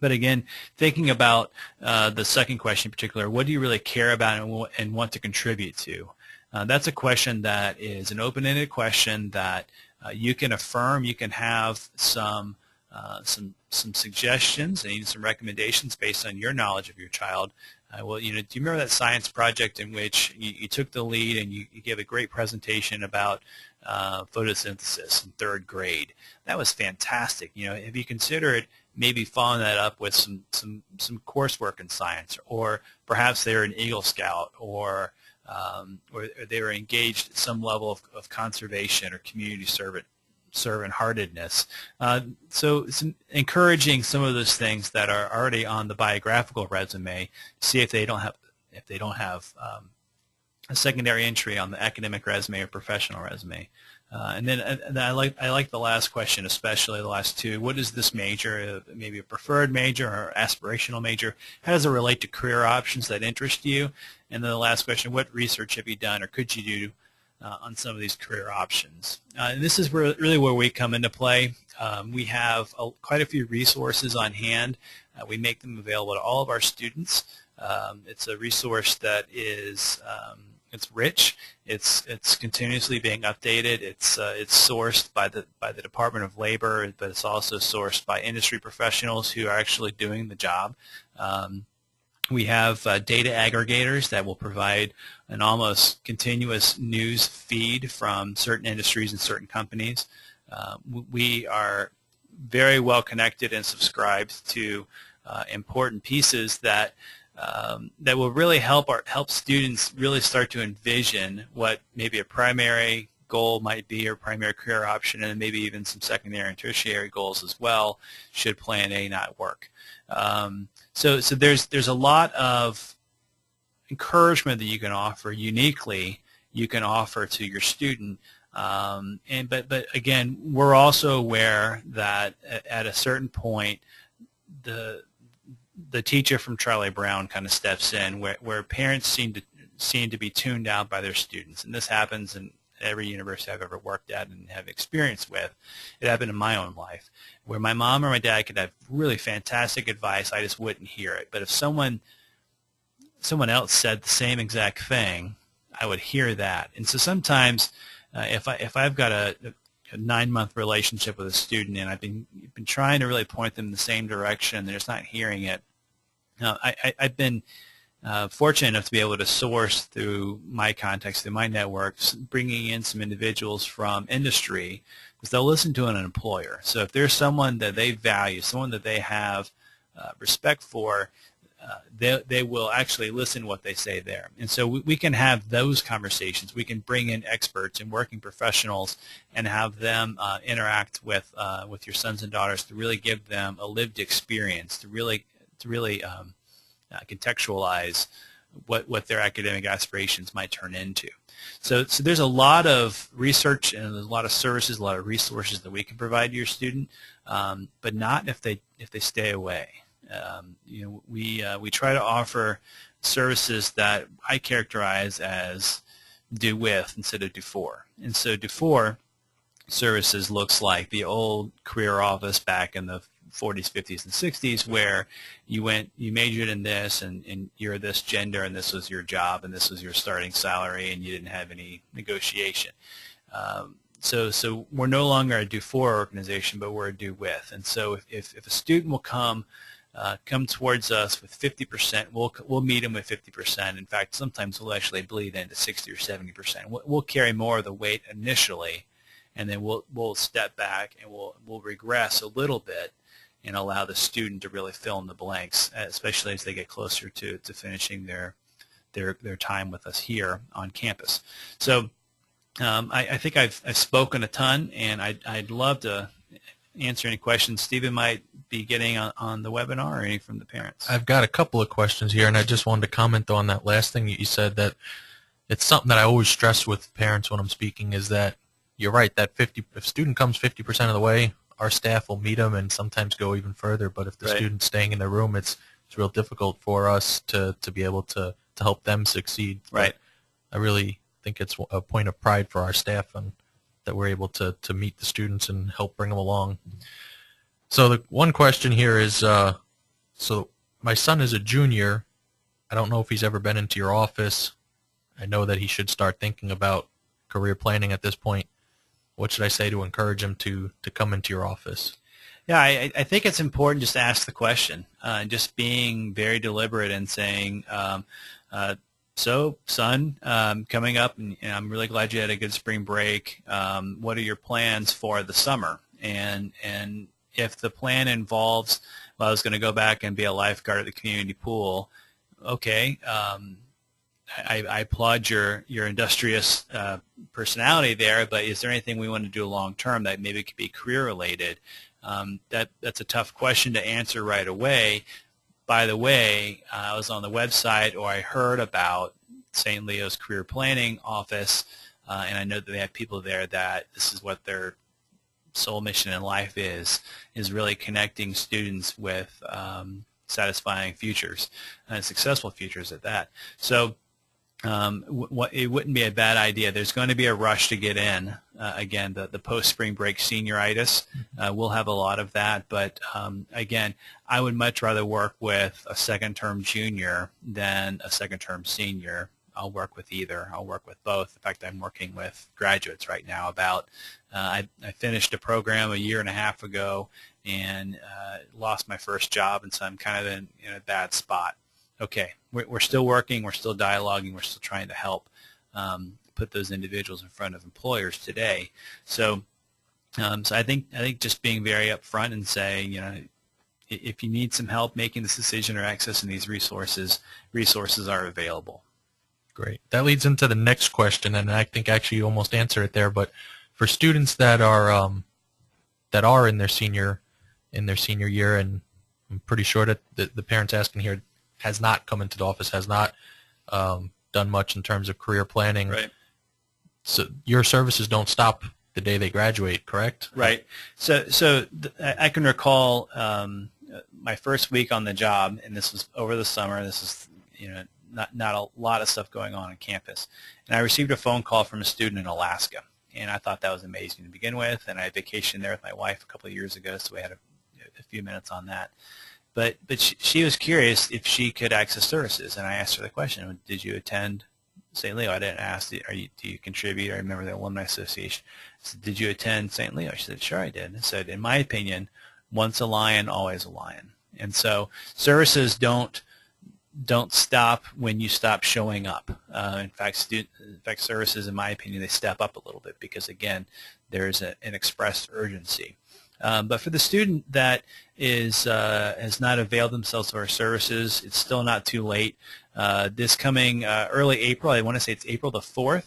But again, thinking about the second question in particular, what do you really care about and want to contribute to? That's a question that is an open-ended question that you can affirm. You can have some suggestions and even some recommendations based on your knowledge of your child. Well, do you remember that science project in which you took the lead and you gave a great presentation about photosynthesis in 3rd grade? That was fantastic. Have you considered maybe following that up with some coursework in science, or perhaps they were an Eagle Scout, or they were engaged at some level of conservation or community servant-heartedness. So it's encouraging some of those things that are already on the biographical resume. See if they don't have a secondary entry on the academic resume or professional resume. And then I like the last question, especially the last two. What is this major? Maybe a preferred major or aspirational major? How does it relate to career options that interest you? And then the last question: what research have you done or could you do on some of these career options? And this is really where we come into play. We have quite a few resources on hand. We make them available to all of our students. It's a resource that is it's rich. It's continuously being updated. It's sourced by the Department of Labor, but it's also sourced by industry professionals who are actually doing the job. We have data aggregators that will provide an almost continuous news feed from certain industries and certain companies. We are very well connected and subscribed to important pieces that will really help students really start to envision what maybe a primary goal might be or primary career option, and maybe even some secondary and tertiary goals as well should Plan A not work. So there's a lot of encouragement that you can offer uniquely. You can offer to your student, but again, we're also aware that at a certain point, the teacher from Charlie Brown kind of steps in, where parents seem to be tuned out by their students, and this happens in every university I've ever worked at and have experience with. It happened in my own life, where my mom or my dad could have really fantastic advice, I just wouldn't hear it. But if someone else said the same exact thing, I would hear that. And so sometimes, if I've got a 9-month relationship with a student and I've been trying to really point them in the same direction, they're just not hearing it. I've been fortunate enough to be able to source through my contacts, through my networks, bringing in some individuals from industry, because they'll listen to an employer. So if there's someone that they value, someone that they have respect for, they will actually listen to what they say there. And so we can have those conversations. We can bring in experts and working professionals and have them interact with your sons and daughters to really give them a lived experience, to really contextualize what their academic aspirations might turn into. So there's a lot of research and there's a lot of services, a lot of resources that we can provide to your student, but not if they stay away. We try to offer services that I characterize as do with instead of do for. And so do for services looks like the old career office back in the 40s, 50s, and 60s, where you majored in this, and you're this gender, and this was your job, and this was your starting salary, and you didn't have any negotiation. So we're no longer a do-for organization, but we're a do-with. And so if a student will come towards us with 50%, we'll meet them with 50%. In fact, sometimes we'll actually bleed into 60 or 70%. We'll carry more of the weight initially, and then we'll step back and we'll regress a little bit and allow the student to really fill in the blanks, especially as they get closer to finishing their time with us here on campus. So I think I've spoken a ton, and I'd love to answer any questions Stephen might be getting on the webinar or any from the parents. I've got a couple of questions here, and I just wanted to comment on that last thing that you said, that it's something that I always stress with parents when I'm speaking, is that you're right, that if a student comes 50% of the way, our staff will meet them and sometimes go even further. But if the student's staying in their room, it's real difficult for us to be able to help them succeed. Right. But I really think it's a point of pride for our staff and that we're able to meet the students and help bring them along. So the one question here is, so my son is a junior. I don't know if he's ever been into your office. I know that he should start thinking about career planning at this point. What should I say to encourage him to come into your office? Yeah, I think it's important just to ask the question, just being very deliberate and saying, so, son, coming up, and I'm really glad you had a good spring break. What are your plans for the summer? And if the plan involves, well, I was going to go back and be a lifeguard at the community pool, okay, I applaud your industrious personality there, but is there anything we want to do long term that maybe could be career related? That's a tough question to answer right away. By the way, I was on the website, or I heard about St. Leo's Career Planning Office, and I know that they have people there that this is what their sole mission in life is really connecting students with satisfying futures and successful futures at that. So it wouldn't be a bad idea. There's going to be a rush to get in. Again, the post-spring break senioritis, we'll have a lot of that. But again, I would much rather work with a second-term junior than a second-term senior. I'll work with either. I'll work with both. In fact, I'm working with graduates right now about I finished a program a year and a half ago and lost my first job, and so I'm kind of in a bad spot. Okay, we're still working, we're still dialoguing, we're still trying to help put those individuals in front of employers today. So, so I think just being very upfront and saying, if you need some help making this decision or accessing these resources are available. Great. That leads into the next question, and I think actually you almost answered it there. But for students that are in their senior year, and I'm pretty sure that the parents asking here has not come into the office, has not done much in terms of career planning. Right. So your services don't stop the day they graduate, correct? Right. So I can recall my first week on the job, and this was over the summer. This is not a lot of stuff going on campus, and I received a phone call from a student in Alaska, and I thought that was amazing to begin with. And I vacationed there with my wife a couple of years ago, so we had a few minutes on that. But she was curious if she could access services, and I asked her the question: did you attend St. Leo? I didn't ask, do you contribute? I remember the Alumni Association. I said, did you attend St. Leo? She said, sure, I did. I said, in my opinion, once a lion, always a lion. And so services don't stop when you stop showing up. In fact, services, in my opinion, they step up a little bit because, again, there's an expressed urgency. But for the student that has not availed themselves of our services, it's still not too late. This coming early April, I want to say it's April the 4th,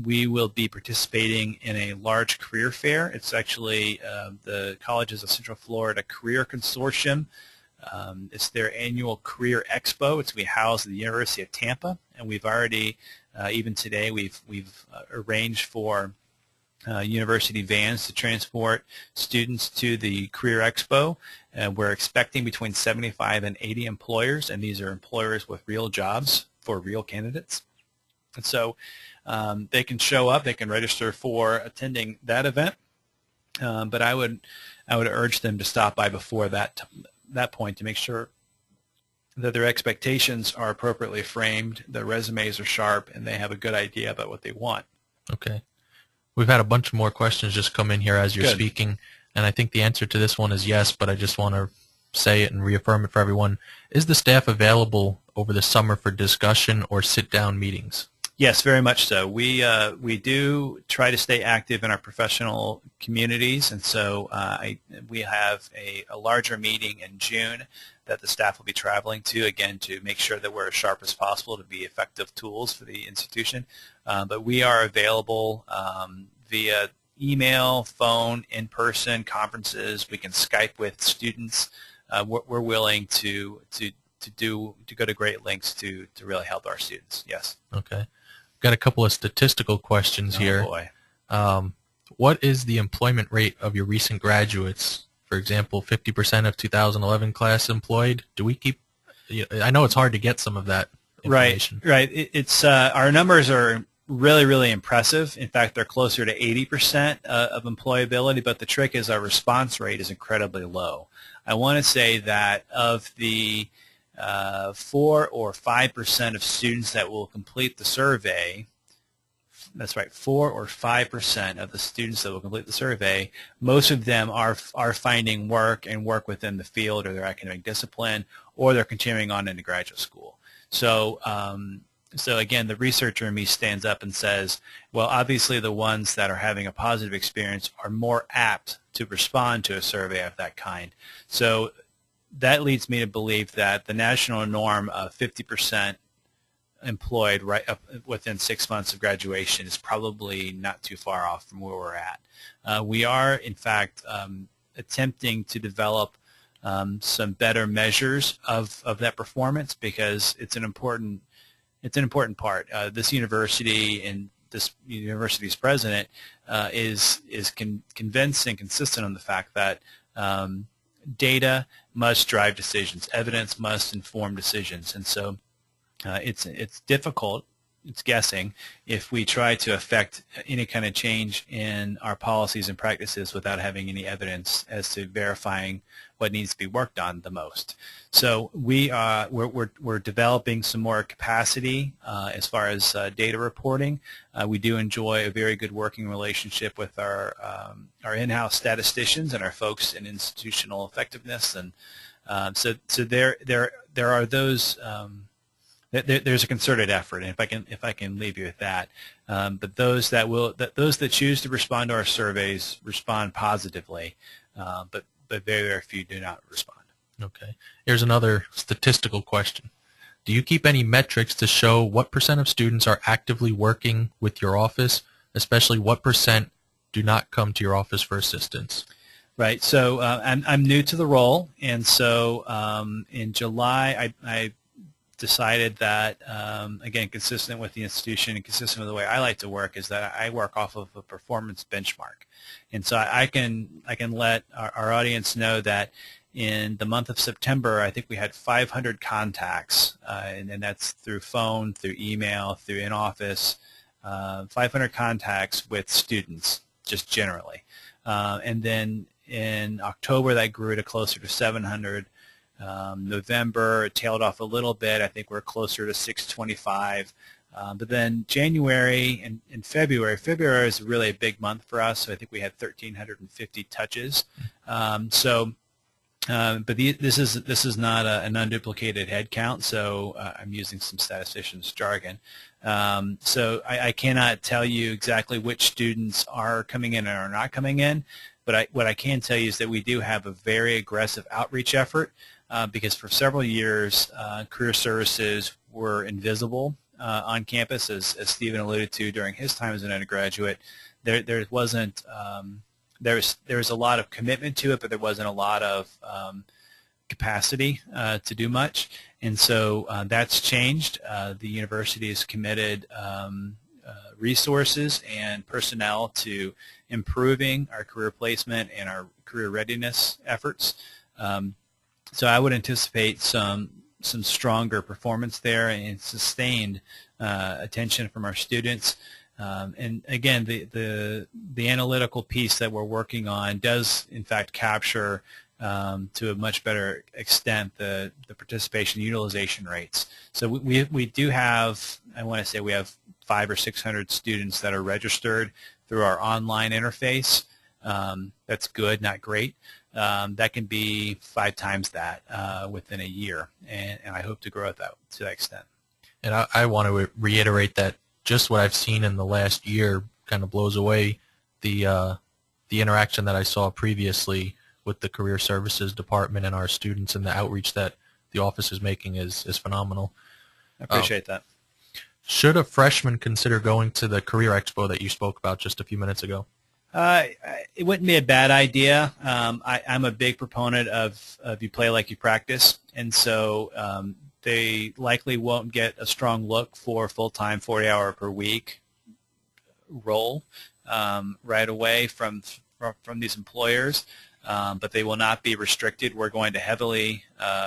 we will be participating in a large career fair. It's actually the Colleges of Central Florida Career Consortium. It's their annual Career Expo. It's going to be housed at the University of Tampa, and we've already, even today, we've arranged for university vans to transport students to the Career Expo. We're expecting between 75 and 80 employers, and these are employers with real jobs for real candidates. And so they can show up, they can register for attending that event, but I would urge them to stop by before that point to make sure that their expectations are appropriately framed, their resumes are sharp, and they have a good idea about what they want. Okay. We've had a bunch more questions just come in here as you're Good. speaking, and I think the answer to this one is yes, but I just want to say it and reaffirm it for everyone. Is the staff available over the summer for discussion or sit-down meetings? Yes, very much so. We do try to stay active in our professional communities, and so we have a larger meeting in June that the staff will be traveling to, again, to make sure that we're as sharp as possible to be effective tools for the institution. But we are available via email, phone, in-person conferences. We can Skype with students. We're willing to go to great lengths to really help our students. Yes. Okay. Got a couple of statistical questions here. Boy. What is the employment rate of your recent graduates? For example, 50% of 2011 class employed. Do we keep? I know it's hard to get some of that information. Right. It's our numbers are really, really impressive. In fact, they're closer to 80% of employability. But the trick is our response rate is incredibly low. I want to say that of the 4 or 5% of students that will complete the survey, that's right, 4 or 5% of the students that will complete the survey, most of them are finding work and work within the field or their academic discipline, or they're continuing on into graduate school. So, so again, the researcher in me stands up and says, well, obviously the ones that are having a positive experience are more apt to respond to a survey of that kind. So that leads me to believe that the national norm of 50% employed right up within 6 months of graduation is probably not too far off from where we're at. We are, in fact, attempting to develop some better measures of that performance because it's an important part. This university and this university's president is convinced and consistent on the fact that data must drive decisions. Evidence must inform decisions, and so it's difficult. It's guessing if we try to affect any kind of change in our policies and practices without having any evidence as to verifying what needs to be worked on the most. So we're developing some more capacity as far as data reporting. We do enjoy a very good working relationship with our in-house statisticians and our folks in institutional effectiveness, and so there are those. There's a concerted effort, and if I can leave you with that. But those that choose to respond to our surveys respond positively, but very, very few do not respond. Okay. Here's another statistical question. Do you keep any metrics to show what % of students are actively working with your office, especially what % do not come to your office for assistance? Right. So I'm new to the role, and so in July I decided that, again, consistent with the institution and consistent with the way I like to work, is that I work off of a performance benchmark. And so I can let our audience know that in the month of September, I think we had 500 contacts, and that's through phone, through email, through in-office, 500 contacts with students, just generally. And then in October, that grew to closer to 700. November, it tailed off a little bit. I think we're closer to 625. But then January and February is really a big month for us, so I think we had 1,350 touches. But this is not an unduplicated head count, so I'm using some statistician's jargon. So I cannot tell you exactly which students are coming in and are not coming in, but what I can tell you is that we do have a very aggressive outreach effort because for several years career services were invisible on campus, as Stephen alluded to during his time as an undergraduate. There wasn't there was a lot of commitment to it, but there wasn't a lot of capacity to do much, and so that's changed. The university has committed resources and personnel to improving our career placement and our career readiness efforts. So I would anticipate some stronger performance there and sustained attention from our students. And again, the analytical piece that we're working on does in fact capture to a much better extent the participation utilization rates. So we do have, I want to say we have 500 or 600 students that are registered through our online interface. That's good, not great. That can be 5 times that within a year, and I hope to grow that to that extent. And I want to reiterate that just what I've seen in the last year kind of blows away the interaction that I saw previously with the Career Services Department and our students, and the outreach that the office is making is phenomenal. I appreciate that. Should a freshman consider going to the Career Expo that you spoke about just a few minutes ago? It wouldn't be a bad idea. I'm a big proponent of you play like you practice, and so they likely won't get a strong look for full-time 40-hour per week role right away from these employers, but they will not be restricted. We're going to heavily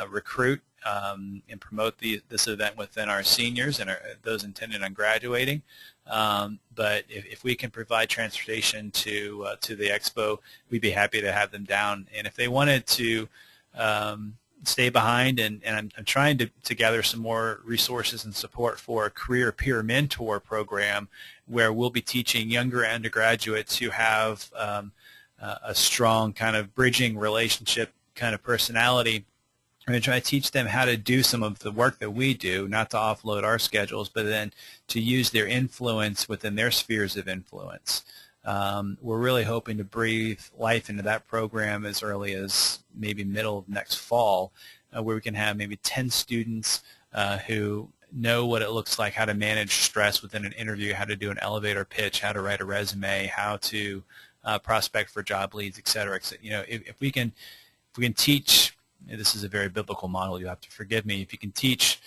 recruit and promote this event within our seniors and those intended on graduating. But if we can provide transportation to the expo, we'd be happy to have them down. And if they wanted to stay behind, and I'm trying to gather some more resources and support for a career peer mentor program where we'll be teaching younger undergraduates who have a strong kind of bridging relationship kind of personality. I'm going to try to teach them how to do some of the work that we do, not to offload our schedules, but then to use their influence within their spheres of influence. We're really hoping to breathe life into that program as early as maybe middle of next fall, where we can have maybe 10 students who know what it looks like, how to manage stress within an interview, how to do an elevator pitch, how to write a resume, how to prospect for job leads, et cetera. You know, if we can teach, this is a very biblical model, you have to forgive me, if you can teach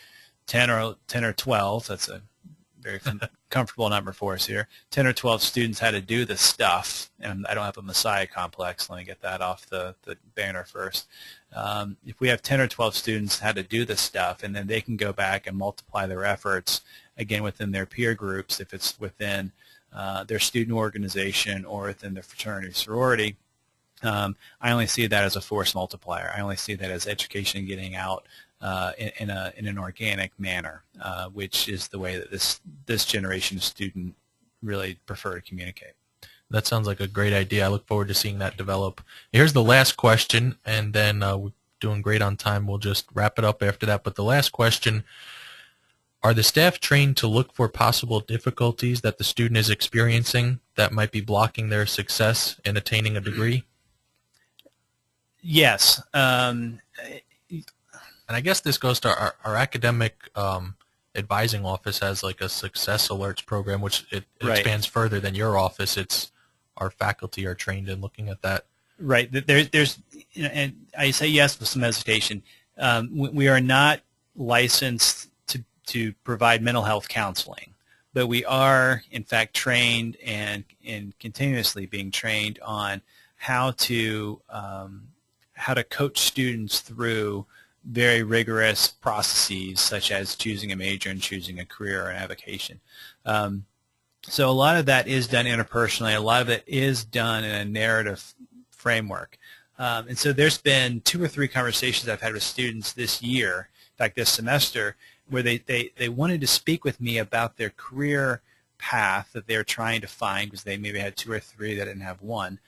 10 or 12, that's a very comfortable number for us here, 10 or 12 students how to do this stuff, and I don't have a Messiah complex, let me get that off the banner first. If we have 10 or 12 students how to do this stuff, and then they can go back and multiply their efforts, again, within their peer groups, if it's within their student organization or within their fraternity or sorority, I only see that as a force multiplier. I only see that as education getting out in an organic manner, which is the way that this generation of student really prefer to communicate. That sounds like a great idea. I look forward to seeing that develop. Here's the last question, and then we're doing great on time. We'll just wrap it up after that. But the last question, are the staff trained to look for possible difficulties that the student is experiencing that might be blocking their success in attaining a degree? Yes. And I guess this goes to our academic advising office has like a success alerts program, which it Right. expands further than your office. It's our faculty are trained in looking at that. Right. There's, and I say yes with some hesitation. We are not licensed to provide mental health counseling, but we are in fact trained and continuously being trained on how to coach students through very rigorous processes such as choosing a major and choosing a career or an avocation. So a lot of that is done interpersonally. A lot of it is done in a narrative framework. And so there's been 2 or 3 conversations I've had with students this year, in fact this semester, where they wanted to speak with me about their career path that they're trying to find, because they maybe had 2 or 3 that didn't have one.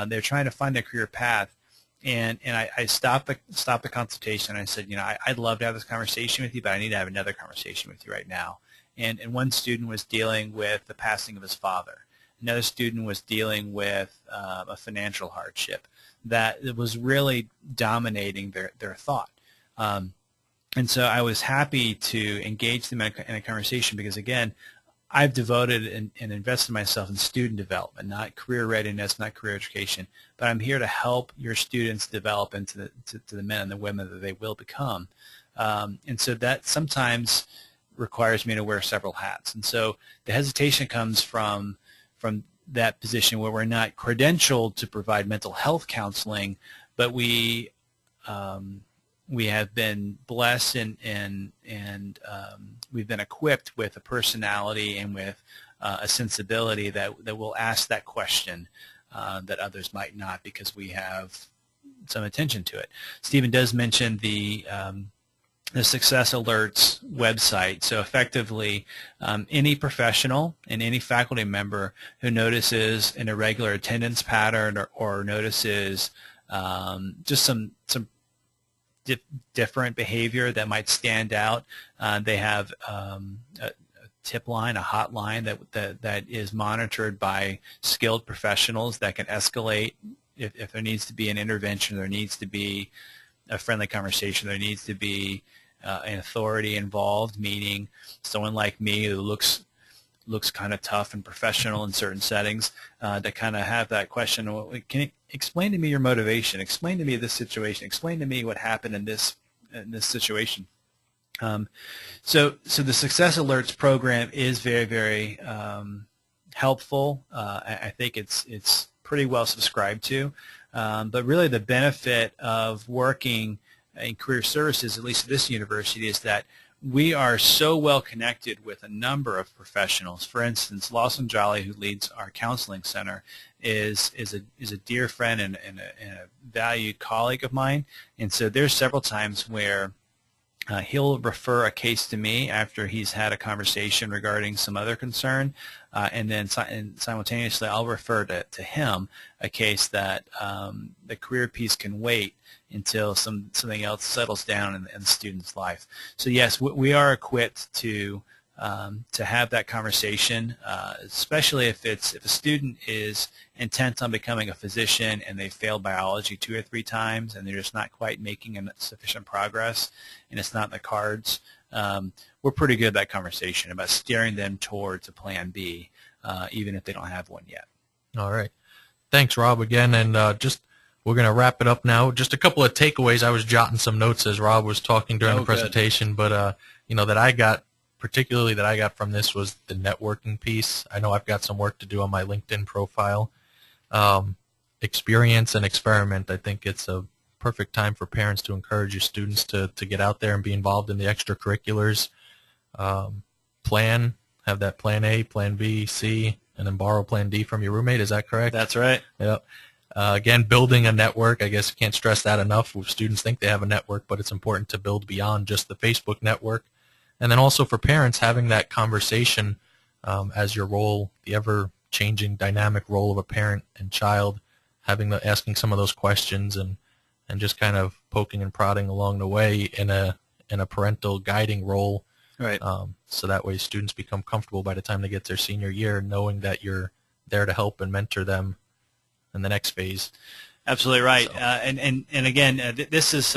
They're trying to find their career path. And I stopped the consultation, and I said, I'd love to have this conversation with you, but I need to have another conversation with you right now. And one student was dealing with the passing of his father. Another student was dealing with a financial hardship that was really dominating their thought. And so I was happy to engage them in a conversation because, again, I've devoted and invested myself in student development, not career readiness, not career education, but I'm here to help your students develop into the men and the women that they will become. And so that sometimes requires me to wear several hats. And so the hesitation comes from that position where we're not credentialed to provide mental health counseling, but we have been blessed and we've been equipped with a personality and with a sensibility that will ask that question that others might not, because we have some attention to it. Stephen does mention the Success Alerts website. So effectively, any professional and any faculty member who notices an irregular attendance pattern or notices just some different behavior that might stand out, they have a tip line, a hotline that is monitored by skilled professionals that can escalate if there needs to be an intervention, there needs to be a friendly conversation, there needs to be an authority involved, meaning someone like me who looks kind of tough and professional in certain settings, to kind of have that question, well, can you explain to me your motivation, explain to me this situation, explain to me what happened in this situation. So the Success Alerts program is very, very helpful. I think it's pretty well subscribed to, but really the benefit of working in career services, at least at this university, is that we are so well connected with a number of professionals. For instance, Lawson Jolly, who leads our counseling center, is a dear friend and a valued colleague of mine. And so there's several times where he'll refer a case to me after he's had a conversation regarding some other concern, and then simultaneously I'll refer to him a case that the career piece can wait until something else settles down in the student's life. So yes, we are equipped to have that conversation, especially if a student is intent on becoming a physician and they failed biology 2 or 3 times and they're just not quite making sufficient progress and it's not in the cards. We're pretty good at that conversation about steering them towards a plan B, even if they don't have one yet. All right. Thanks, Rob, again. And we're going to wrap it up now. Just a couple of takeaways. I was jotting some notes as Rob was talking during the presentation, but that I got from this was the networking piece. I know I've got some work to do on my LinkedIn profile. Experience and experiment. I think it's a perfect time for parents to encourage your students to get out there and be involved in the extracurriculars. Have that plan A, plan B, C, and then borrow plan D from your roommate. Is that correct? That's right. Yep. Again, building a network. I guess I can't stress that enough. Students think they have a network, but it's important to build beyond just the Facebook network. And then also for parents, having that conversation as your role, the ever-changing dynamic role of a parent and child, asking some of those questions and just kind of poking and prodding along the way in a parental guiding role. Right. So that way students become comfortable by the time they get their senior year, knowing that you're there to help and mentor them in the next phase. Absolutely right. So. And again, this is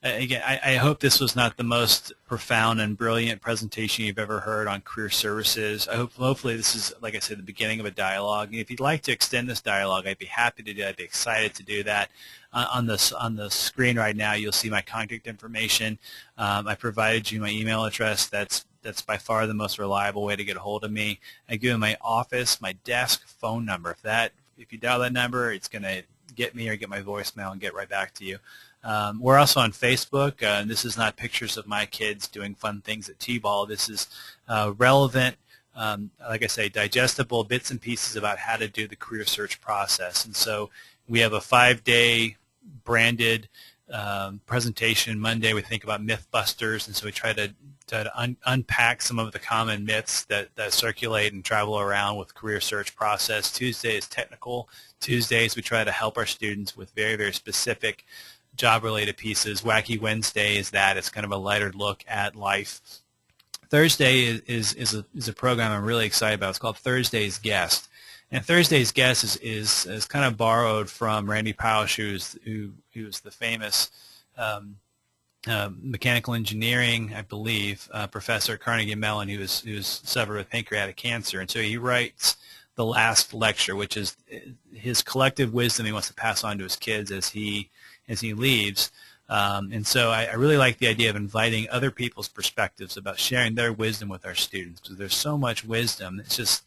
again, I hope this was not the most profound and brilliant presentation you've ever heard on career services. Hopefully this is, like I said, the beginning of a dialogue. And if you'd like to extend this dialogue, I'd be happy to do that. I'd be excited to do that. On the screen right now, you'll see my contact information. I provided you my email address. That's by far the most reliable way to get a hold of me. I give you my office, my desk phone number. If you dial that number, it's going to get me or get my voicemail and get right back to you. We're also on Facebook. This is not pictures of my kids doing fun things at T-ball. This is relevant, like I say, digestible bits and pieces about how to do the career search process. And so we have a 5-day branded presentation. Monday we think about Mythbusters, and so we try to unpack some of the common myths that circulate and travel around with career search process. Tuesday is technical. Tuesdays we try to help our students with very, very specific job-related pieces. Wacky Wednesday is that. It's kind of a lighter look at life. Thursday is a program I'm really excited about. It's called Thursday's Guest. And Thursday's Guest is kind of borrowed from Randy Pausch, who was the famous mechanical engineering, I believe, professor at Carnegie Mellon, who was suffered with pancreatic cancer. And so he writes the last lecture, which is his collective wisdom he wants to pass on to his kids as he leaves. And so I really like the idea of inviting other people's perspectives about sharing their wisdom with our students, because there's so much wisdom. It's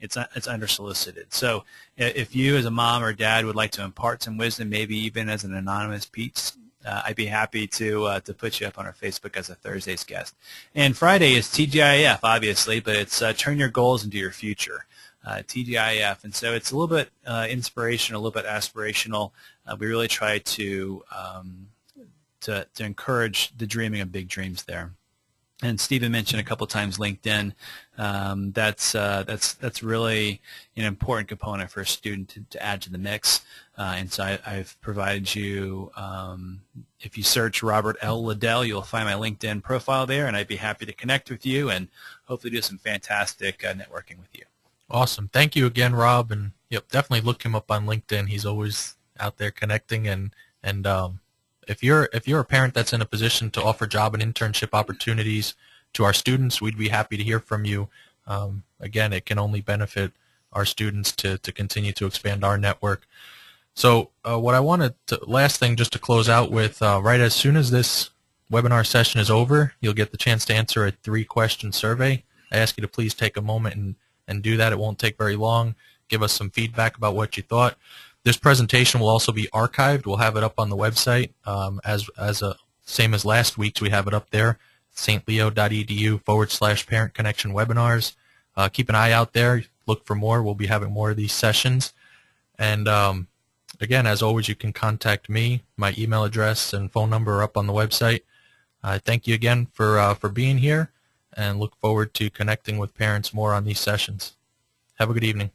undersolicited. So if you as a mom or dad would like to impart some wisdom, maybe even as an anonymous piece, I'd be happy to put you up on our Facebook as a Thursday's Guest. And Friday is TGIF, obviously, but it's Turn Your Goals into Your Future. TGIF, and so it's a little bit inspirational, a little bit aspirational. We really try to encourage the dreaming of big dreams there. And Stephen mentioned a couple times LinkedIn. That's really an important component for a student to add to the mix. And so I've provided you, if you search Robert L. Liddell, you'll find my LinkedIn profile there, and I'd be happy to connect with you and hopefully do some fantastic networking with you. Awesome. Thank you again, Rob. And definitely look him up on LinkedIn. He's always out there connecting. And if you're a parent that's in a position to offer job and internship opportunities to our students, we'd be happy to hear from you. Again, it can only benefit our students to continue to expand our network. So what I wanted to, last thing just to close out with, right as soon as this webinar session is over, you'll get the chance to answer a 3-question survey. I ask you to please take a moment and do that. It won't take very long. Give us some feedback about what you thought. This presentation will also be archived. We'll have it up on the website same as last week's. We have it up there, stleo.edu/parent connection webinars. Keep an eye out there. Look for more. We'll be having more of these sessions. And again, as always, you can contact me. My email address and phone number are up on the website. Thank you again for being here, and look forward to connecting with parents more on these sessions. Have a good evening.